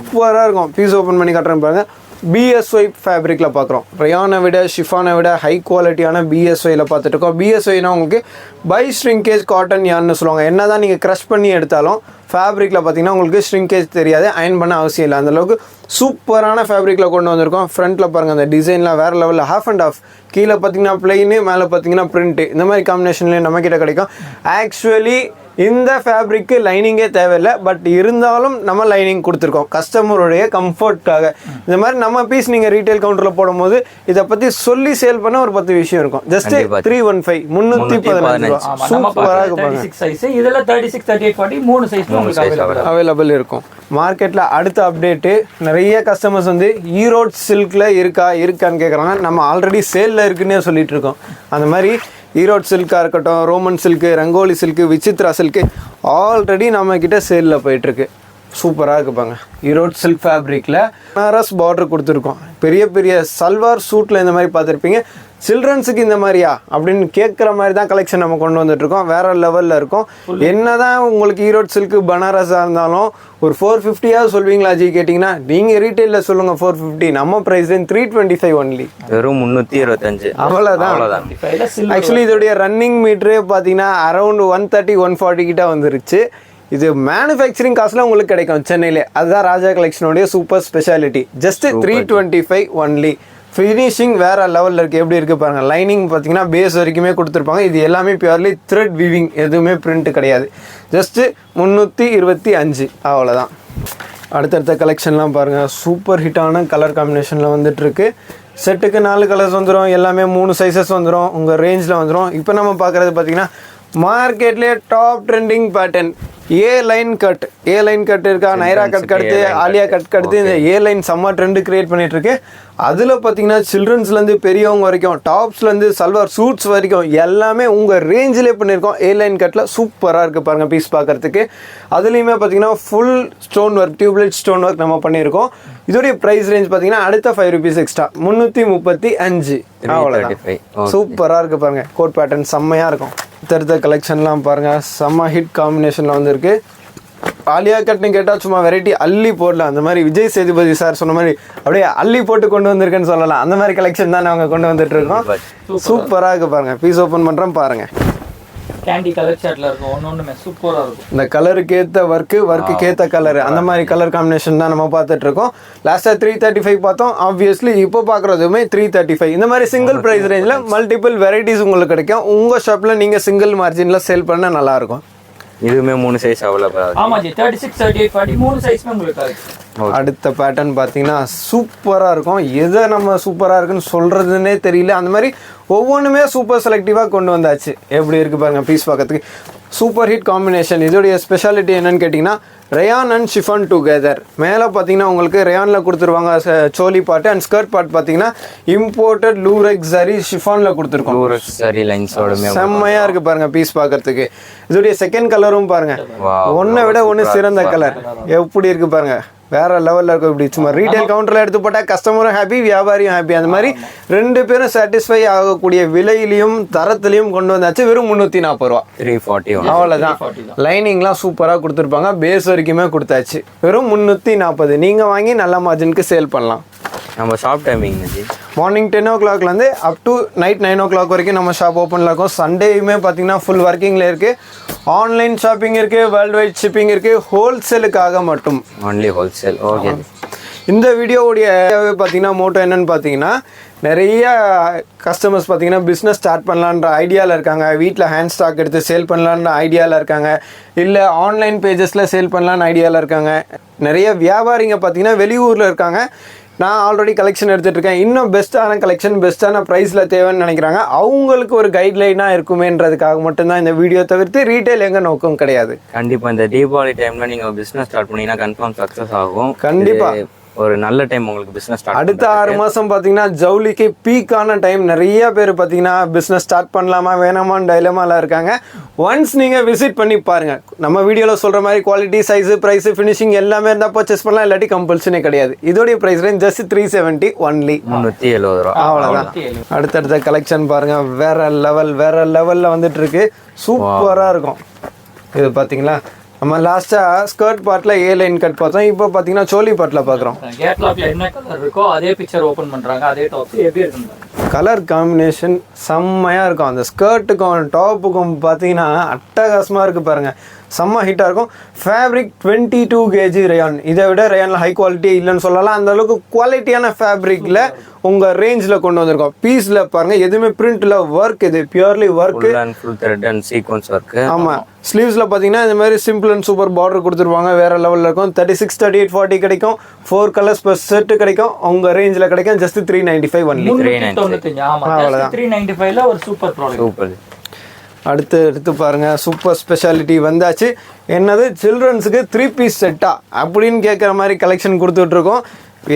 சூப்பராக இருக்கும். பீஸ் ஓப்பன் பண்ணி காட்டுறேன் பாருங்க. BSY ஃபேப்ரிக்கில் பார்க்குறோம். ரயானை விட ஷிஃபானை விட ஹை குவாலிட்டியான BSYல பார்த்துட்டு இருக்கோம். BSYனா உங்களுக்கு பை ஷ்ரிங்கேஜ் காட்டன் யான்னு சொல்லுவாங்க. என்ன தான் நீங்கள் க்ரஷ் பண்ணி எடுத்தாலும் ஃபேப்ரிக்கில் பார்த்தீங்கன்னா உங்களுக்கு ஷ்ரிங்கேஜ் தெரியாது. அயன் பண்ண அவசியம் இல்லை. அந்தளவுக்கு சூப்பரான ஃபேப்ரிக்கில் கொண்டு வந்திருக்கோம். ஃப்ரண்ட்டில் பாருங்கள் அந்த டிசைன்லாம் வேறு லெவலில். Half and half. கீழே பார்த்தீங்கன்னா பிளெயினு, மேலே பார்த்தீங்கன்னா பிரிண்ட்டு. இந்த மாதிரி காம்பினேஷன்லேயே நம்மக்கிட்ட கிடைக்கும். ஆக்சுவலி இந்த ஃபேப்ரிக்கு லைனிங்கே தேவையில்லை. பட் இருந்தாலும் நம்ம லைனிங் கொடுத்துருக்கோம் கஸ்டமருடைய கம்ஃபர்ட்காக. இந்த மாதிரி நம்ம பீஸ் நீங்கள் ரீட்டைல் கவுண்டரில் போடும்போது இதை பற்றி சொல்லி சேல் பண்ண ஒரு 10 விஷயம் இருக்கும். ஜஸ்ட் 315 315 ரூபா. சூப்பராக இருப்பாங்க. இதில் 36, 38, 40 3 சைஸ் அவைலபிள் இருக்கும். மார்க்கெட்டில் அடுத்த அப்டேட்டு நிறைய கஸ்டமர்ஸ் வந்து ஈரோட் சில்கில் இருக்கான்னு கேட்குறாங்க. நம்ம ஆல்ரெடி சேலில் இருக்குன்னே சொல்லிட்டு இருக்கோம். அந்த மாதிரி ஈரோட் சில்காக இருக்கட்டும், Roman silk, Rangoli silk, Vichitra silk already நம்மக்கிட்ட சேலில் போயிட்டுருக்கு. சூப்பராக இருக்குப்பாங்க. ஈரோடு சில்க் ஃபேப்ரிக்கில் பனாரஸ் பார்டர் கொடுத்துருக்கோம். பெரிய பெரிய சல்வார் சூட்டில் இந்த மாதிரி பார்த்துருப்பீங்க. சில்ட்ரன்ஸுக்கு இந்த மாதிரியா அப்படின்னு கேட்குற மாதிரி தான் கலெக்ஷன் நம்ம கொண்டு வந்துட்டுருக்கோம். வேறு லெவலில் இருக்கும். என்ன தான் உங்களுக்கு ஈரோடு சில்க்கு பனாரஸாக இருந்தாலும் ஒரு 450 சொல்வீங்களா ஜி கேட்டிங்கன்னா, நீங்கள் ரீட்டெயிலில் சொல்லுங்கள் 450. நம்ம ப்ரைஸ் 325 ஒன்லி. வெறும் 325. அவ்வளோதான். ஆக்சுவலி இதோடைய ரன்னிங் மீட்டரே பார்த்தீங்கன்னா அரௌண்ட் 130 140 கிட்ட வந்துருச்சு. இது மேனுஃபேக்சரிங் காஸ்ட்ல உங்களுக்கு கிடைக்கும் சென்னையிலே. அதுதான் ராஜா கலெக்ஷனுடைய super speciality. Just 325 only. Finishing வேற லெவலில் இருக்குது. எப்படி இருக்குது பாருங்க. லைனிங் பார்த்தீங்கன்னா பேஸ் வரைக்குமே கொடுத்துருப்பாங்க. இது எல்லாமே பியூர்லி த்ரெட் வீவிங், எதுவுமே பிரிண்ட் கிடையாது. ஜஸ்ட்டு 325 அவ்வளோதான். அடுத்தடுத்த கலெக்ஷன்லாம் பாருங்கள். சூப்பர் ஹிட்டான கலர் காம்பினேஷனில் வந்துட்டுருக்கு. செட்டுக்கு 4 கலர்ஸ் வந்துடும். எல்லாமே 3 சைஸஸ் வந்துடும். உங்கள் ரேஞ்சில் வந்துடும். இப்போ நம்ம பார்க்குறது பார்த்தீங்கன்னா மார்க்கெட்லேயே டாப் ட்ரெண்டிங் பேட்டர்ன் ஏ லைன் கட் இருக்கா, நைரா கட் அடுத்து ஆலியா கட் அடுத்து இந்த ஏ லைன் செம்ம ட்ரெண்டு கிரியேட் பண்ணிட்டு இருக்கு. அதில் பார்த்தீங்கன்னா சில்ட்ரன்ஸ்லேருந்து பெரியவங்க வரைக்கும், டாப்ஸ்லேருந்து சல்வார் சூட்ஸ் வரைக்கும் எல்லாமே உங்கள் ரேஞ்சிலே பண்ணியிருக்கோம். ஏ லைன் கட்டில் சூப்பராக இருக்குது பாருங்கள் பீஸ் பார்க்குறதுக்கு. அதுலேயுமே பார்த்தீங்கன்னா full stone work, tubelight stone work நம்ம பண்ணியிருக்கோம். இதோடைய ப்ரைஸ் ரேஞ்ச் பார்த்தீங்கன்னா அடுத்த 5 rupees எக்ஸ்ட்ரா 335. அவ்வளோதான். சூப்பராக இருக்குது பாருங்கள். கோட் பேட்டர்ன் செம்மையாக இருக்கும். அடுத்த கலெக்ஷன்லாம் பாருங்கள். செம்ம ஹிட் காம்பினேஷனில் வந்துருக்கு. ஆலியா கட்னு கேட்டால் சும்மா வெரைட்டி அள்ளி போடலாம். அந்த மாதிரி விஜய் சேதுபதி சார் சொன்ன மாதிரி அப்படியே அள்ளி போட்டு கொண்டு வந்திருக்குன்னு சொல்லலாம். அந்த மாதிரி கலெக்ஷன் தான் நாங்கள் கொண்டு வந்துட்டு இருக்கோம். சூப்பராக இருக்குது பாருங்கள். பீஸ் ஓப்பன் பண்ணுறோம் பாருங்கள். கேண்டி கலர் சார்ட்ல இருக்கும். ஒன்னொன்றுமே சூப்பராக இருக்கும். இந்த கலருக்கு ஏற்ற ஒர்க்குக்கு ஏற்ற கலர், அந்த மாதிரி கலர் காம்பினேஷன் தான் நம்ம பார்த்துட்டு இருக்கோம். லாஸ்ட்டாக 335 பார்த்தோம். ஆப்வியஸ்லி இப்போ பார்க்குறதுமே 335. இந்த மாதிரி சிங்கிள் ப்ரைஸ் ரேஞ்சில் மல்டிபிள் வெரைட்டிஸ் உங்களுக்கு கிடைக்கும். உங்கள் ஷாப்பில் நீங்கள் சிங்கிள் மார்ஜினில் சேல் பண்ணால் நல்லாயிருக்கும். இதுவுமே 3 சைஸ் அவைலபிள். ஆமா ஜி, 36 38 40 3 சைஸ்மே உங்களுக்கு இருக்கு. அடுத்த பேட்டர்ன் பார்த்தீங்கன்னா சூப்பராக இருக்கும். எதை நம்ம சூப்பராக இருக்குன்னு சொல்கிறதுனே தெரியல. அந்த மாதிரி ஒவ்வொன்றுமே சூப்பர் செலக்டிவாக கொண்டு வந்தாச்சு. எப்படி இருக்குது பாருங்கள் பீஸ் பார்க்கறதுக்கு. Super hit combination. இதோடைய ஸ்பெஷாலிட்டி என்னன்னு கேட்டிங்கன்னா ரயான் அண்ட் ஷிஃபான் டுகெதர். மேலே பார்த்தீங்கன்னா உங்களுக்கு ரயானில் கொடுத்துருவாங்க சோலி பார்ட், அண்ட் ஸ்கர்ட் பார்ட் பார்த்தீங்கன்னா இம்போர்ட்டட் லூரெக்ஸ் சரி ஷிஃபானில் கொடுத்துருக்கோம். லூரெக்ஸ் சரி லைன்ஸோட செம்மையாக இருக்குது பாருங்கள் பீஸ் பார்க்கறதுக்கு. இதோடைய செகண்ட் கலரும் பாருங்கள், ஒன்றை விட ஒன்று சிறந்த கலர். எப்படி இருக்குது பாருங்கள். வேற லெவலில் இருக்கும். இப்படி சும்மா ரீட்டைல் கவுண்டரில் எடுத்து போட்டால் கஸ்டமரும் ஹாப்பி, வியாபாரியும் ஹாப்பி. அந்த மாதிரி 2 பேரும் சாட்டிஸ்ஃபை ஆகக்கூடிய விலையிலையும் தரத்துலையும் கொண்டு வந்தாச்சு. வெறும் 340 ரூபா. 340. அவ்வளோதான். லைனிங்லாம் சூப்பராக கொடுத்துருப்பாங்க. பேஸ் வரைக்குமே கொடுத்தாச்சு. வெறும் 340. நீங்கள் வாங்கி நல்ல மார்ஜினுக்கு சேல் பண்ணலாம். நம்ம ஷாப் டைமிங் மார்னிங் 10 o'clockலேருந்து அப் டு நைட் 9 o'clock வரைக்கும் நம்ம ஷாப் ஓப்பனில் இருக்கும். சண்டேயுமே பார்த்தீங்கன்னா ஃபுல் ஒர்க்கிங்கில் இருக்குது. ஆன்லைன் ஷாப்பிங் இருக்குது, வேர்ல்டு வைட் ஷிப்பிங் இருக்குது. ஹோல்சேலுக்காக மட்டும். Only wholesale. ஓகே. இந்த வீடியோவுடைய பார்த்தீங்கன்னா மோட்டோ என்னன்னு பார்த்தீங்கன்னா, நிறைய கஸ்டமர்ஸ் பார்த்தீங்கன்னா பிஸ்னஸ் ஸ்டார்ட் பண்ணலான்ற ஐடியாவில் இருக்காங்க. வீட்டில் ஹேண்ட் ஸ்டாக் எடுத்து சேல் பண்ணலான்ற ஐடியாவில் இருக்காங்க. இல்லை ஆன்லைன் பேஜஸில் சேல் பண்ணலான்னு ஐடியாவில் இருக்காங்க. நிறைய வியாபாரிங்க பார்த்தீங்கன்னா வெளியூரில் இருக்காங்க. நான் ஆல்ரெடி கலெக்ஷன் எடுத்துகிட்டு இருக்கேன். இன்னும் பெஸ்ட்டான கலெக்ஷன் பெஸ்ட்டான ப்ரைஸில் தேவைன்னு நினைக்கிறாங்க. அவங்களுக்கு ஒரு கைட்லைனாக இருக்குமேன்றதுக்காக மட்டும்தான் இந்த வீடியோ, தவிர்த்து ரீட்டைல் எங்கே நோக்கம் கிடையாது. கண்டிப்பாக இந்த தீபாவளி டைமில் நீங்கள் பிஸ்னஸ் ஸ்டார்ட் பண்ணிங்கன்னா கன்ஃபார்ம் சக்ஸஸ் ஆகும். கண்டிப்பாக ஒரு நல்ல டைம் உங்களுக்கு பிஸ்னஸ் ஸ்டார்ட். அடுத்த 6 மாதம் பார்த்தீங்கன்னா ஜவுளிக்கு பீக்கான டைம். நிறைய பேர் பார்த்தீங்கன்னா பிஸ்னஸ் ஸ்டார்ட் பண்ணலாமா வேணாமான்னு டைலமாவில் இருக்காங்க. ஒன்ஸ் நீங்கள் விசிட் பண்ணி பாருங்கள். நம்ம வீடியோவில் சொல்கிற மாதிரி குவாலிட்டி, சைஸு, ப்ரைஸு, ஃபினிஷிங் எல்லாமே இருந்தால் பர்ச்சேஸ் பண்ணலாம். இல்லாட்டி கம்பல்சனே கிடையாது. இதோடைய ப்ரைஸ் ரேஞ்ச் ஜஸ்ட் 370 ஒன்லி. 370 ரூபா. அவ்வளோதான். அடுத்தடுத்த கலெக்ஷன் பாருங்கள். வேற லெவலில் வந்துட்டு இருக்கு. சூப்பராக இருக்கும். இது பார்த்தீங்களா, நம்ம லாஸ்ட்டாக ஸ்கர்ட் பார்ட்டில் ஏ லைன் கட் பார்த்தோம். இப்போ பார்த்தீங்கன்னா சோலி பார்ட்டில் பார்க்குறோம். கேட்லாக்ல என்ன கலர் இருக்கோ அதே பிக்சர் ஓப்பன் பண்ணுறாங்க. அதே டாப் எப்படி இருக்குங்க. கலர் காம்பினேஷன் செம்மையாக இருக்கும். அந்த ஸ்கர்ட்டுக்கும் டாப்புக்கும் பார்த்தீங்கன்னா அட்டகாசமாக இருக்குது பாருங்கள். செம்ம ஹிட்டாக இருக்கும். Fabric 22 kg rayon. இதை விட ரயானில் ஹை குவாலிட்டி இல்லைன்னு சொல்லலாம். அந்த அளவுக்கு குவாலிட்டியான ஃபேப்ரிக்கில் உங்கள் ரேஞ்சில் கொண்டு வந்திருக்கோம். பீஸில் பாருங்கள், எதுவுமே பிரிண்டில் ஒர்க். இது purely work. Full thread and sequence work. ஆமாம். ஸ்லீவ்ஸில் பார்த்தீங்கன்னா இந்த மாதிரி சிம்பிள் அண்ட் சூப்பர் பார்டர் கொடுத்துருவாங்க. வேறு லெவலில் இருக்கும். 36 38 40 கிடைக்கும். 4 கலர்ஸ் per செட்டு கிடைக்கும். உங்கள் ரேஞ்சில் கிடைக்கும். Just 395 only. 395ல ஒரு சூப்பர் ப்ராடக்ட். சூப்பர். அடுத்து பாருங்கள். சூப்பர் ஸ்பெஷாலிட்டி வந்தாச்சு. என்னது சில்ட்ரன்ஸுக்கு 3 பீஸ் செட்டா அப்படின்னு கேட்குற மாதிரி கலெக்ஷன் கொடுத்துட்ருக்கோம்.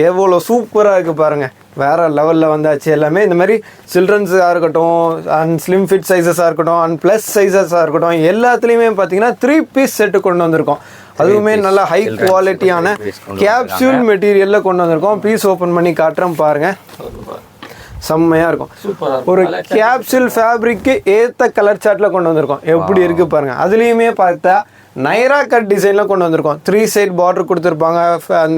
எவ்வளோ சூப்பராக இருக்குது பாருங்கள். வேற லெவலில் வந்தாச்சு எல்லாமே. இந்த மாதிரி சில்ட்ரன்ஸாக இருக்கட்டும் அண்ட் ஸ்லிம் ஃபிட் சைஸஸாக இருக்கட்டும் அண்ட் ப்ளஸ் சைஸஸாக இருக்கட்டும் எல்லாத்துலேயுமே பார்த்தீங்கன்னா 3 பீஸ் செட்டு கொண்டு வந்திருக்கோம். அதுவுமே நல்லா ஹை குவாலிட்டியான கேப்சூல் மெட்டீரியலில் கொண்டு வந்திருக்கோம். பீஸ் ஓப்பன் பண்ணி காட்டுறேன் பாருங்கள், செம்மையாக இருக்கும். ஒரு கேப்சூல் ஃபேப்ரிக்கு ஏற்ற கலர் சார்ட்டில் கொண்டு வந்திருக்கோம். எப்படி இருக்குது பாருங்கள். அதுலேயுமே பார்த்தா நைரா கட் டிசைனில் கொண்டு வந்திருக்கோம். 3 சைட் பார்டர் கொடுத்துருப்பாங்க.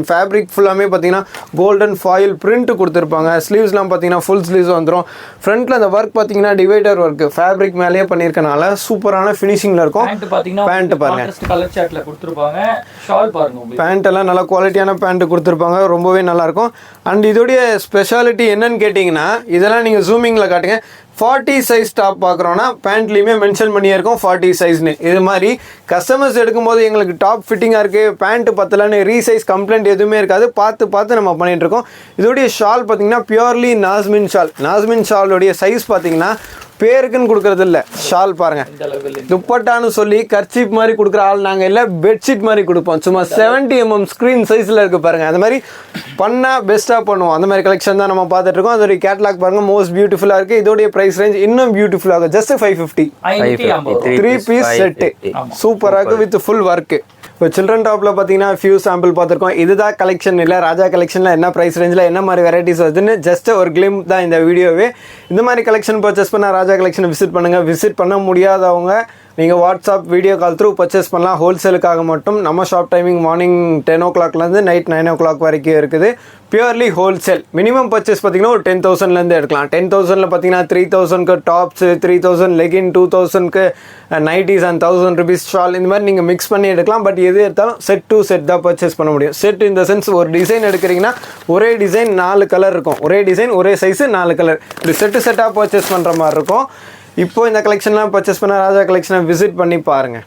ஃபேப்ரிக் ஃபுல்லாமே பார்த்தீங்கன்னா கோல்டன் ஃபாயில் பிரிண்ட் கொடுத்துருப்பாங்க. ஸ்லீவ்ஸ்லாம் பார்த்தீங்கன்னா ஃபுல் ஸ்லீவ்ஸ் வந்துடும். ஃப்ரண்ட்டில் அந்த ஒர்க் பார்த்தீங்கன்னா டிவைடர் ஒர்க் ஃபேப்ரிக் மேலேயே பண்ணியிருக்கனால சூப்பரான ஃபினிஷிங்கில் இருக்கும். பேண்ட் பாருங்க, கலர் சார்ட்ல கொடுத்துருப்பாங்க. ஷால் பாருங்க, பேண்ட் எல்லாம் நல்லா குவாலிட்டியான பேண்ட் கொடுத்துருப்பாங்க. ரொம்பவே நல்லாயிருக்கும். அண்ட் இதோடைய ஸ்பெஷாலிட்டி என்னன்னு கேட்டிங்கன்னா, இதெல்லாம் நீங்கள் ஜூமிங்கில் காட்டுங்க. 40 சைஸ் டாப் பார்க்குறோன்னா பேண்ட்லேயுமே மென்ஷன் பண்ணியிருக்கோம் 40 சைஸ்னு. இது மாதிரி கஸ்டமர்ஸ் எடுக்கும்போது எங்களுக்கு டாப் ஃபிட்டிங்காக இருக்குது, பேண்ட்டு பத்தலன்னு ரீசைஸ் கம்ப்ளைண்ட் எதுவுமே இருக்காது. பார்த்து நம்ம பண்ணிகிட்டு இருக்கோம். இதோடைய ஷால் பார்த்தீங்கன்னா பியூர்லி நாஸ்மின் ஷால். நாஸ்மின் ஷாலோடைய சைஸ் பார்த்தீங்கன்னா பேருக்குன்னு கொடுக்கறது இல்லை. ஷால் பாருங்க, துப்பட்டான்னு சொல்லி கர்ச்சீப் மாதிரி கொடுக்குற ஆள் நாங்கள் இல்லை, பெட்ஷீட் மாதிரி கொடுப்போம். சும்மா 70 mm ஸ்க்ரீன் சைஸில் இருக்குது பாருங்கள். அந்த மாதிரி பண்ணால் பெஸ்ட்டாக பண்ணுவோம். அந்த மாதிரி கலெக்ஷன் தான் நம்ம பார்த்துட்டு இருக்கோம். அதோடைய கேட்லாக் பாருங்கள், மோஸ்ட் பியூட்டிஃபுல்லாக இருக்குது. இதோடைய ப்ரைஸ் ரேஞ்ச் இன்னும் பியூட்டிஃபுல்லாக இருக்கும். ஜஸ்ட் 550 3 பீஸ் செட்டு சூப்பராக இருக்குது வித் ஃபுல் ஒர்க்கு. இப்போ சில்ட்ரன் டாப்பில் பார்த்தீங்கன்னா ஃபியூ சாம்பிள் பார்த்துருக்கோம். இதுதான் கலெக்ஷன் இல்லை, ராஜா கலெக்ஷனில் என்ன ப்ரைஸ் ரேஞ்சில் என்ன மாதிரி வெரைட்டிஸ் வருதுன்னு ஜஸ்ட் ஒரு கிளிம் தான் இந்த வீடியோவே. இந்த மாதிரி கலெக்ஷன் பர்ச்சேஸ் பண்ணால் ராஜா கலெக்ஷனை விசிட் பண்ணுங்கள். விசிட் பண்ண முடியாதவங்க நீங்கள் WhatsApp video call through purchase பண்ணலாம். ஹோல்சேலுக்காக மட்டும் நம்ம ஷாப் டைமிங் மார்னிங் 10 o'clockலேருந்து நைட் 9 o'clock வரைக்கும் இருக்குது. Purely wholesale. மினிமம் பர்ச்சேஸ் பார்த்தீங்கன்னா ஒரு 10,000லேருந்து எடுக்கலாம். 10,000ல் பார்த்தீங்கன்னா 3,000க்கு டாப்ஸு, 3,000 லெகின், 2,000க்கு நைட்டிஸ் அண்ட் 1,000 rupees ஷால், இந்த மாதிரி நீங்கள் மிக்ஸ் பண்ணி எடுக்கலாம். பட் எது எடுத்தாலும் செட் டு செட் தான் பர்ச்சேஸ் பண்ண முடியும். செட் இந்த சென்ஸ் ஒரு டிசைன் எடுக்கிறீங்கன்னா ஒரே டிசைன் 4 கலர் இருக்கும். ஒரே டிசைன் ஒரே சைஸு 4 கலர். இப்படி செட்டாக பர்ச்சேஸ் பண்ணுற மாதிரி இருக்கும். இப்போ இந்த கலெக்ஷன்லாம் பர்ச்சேஸ் பண்ண ராஜா கலெக்ஷனை விசிட் பண்ணி பாருங்கள்.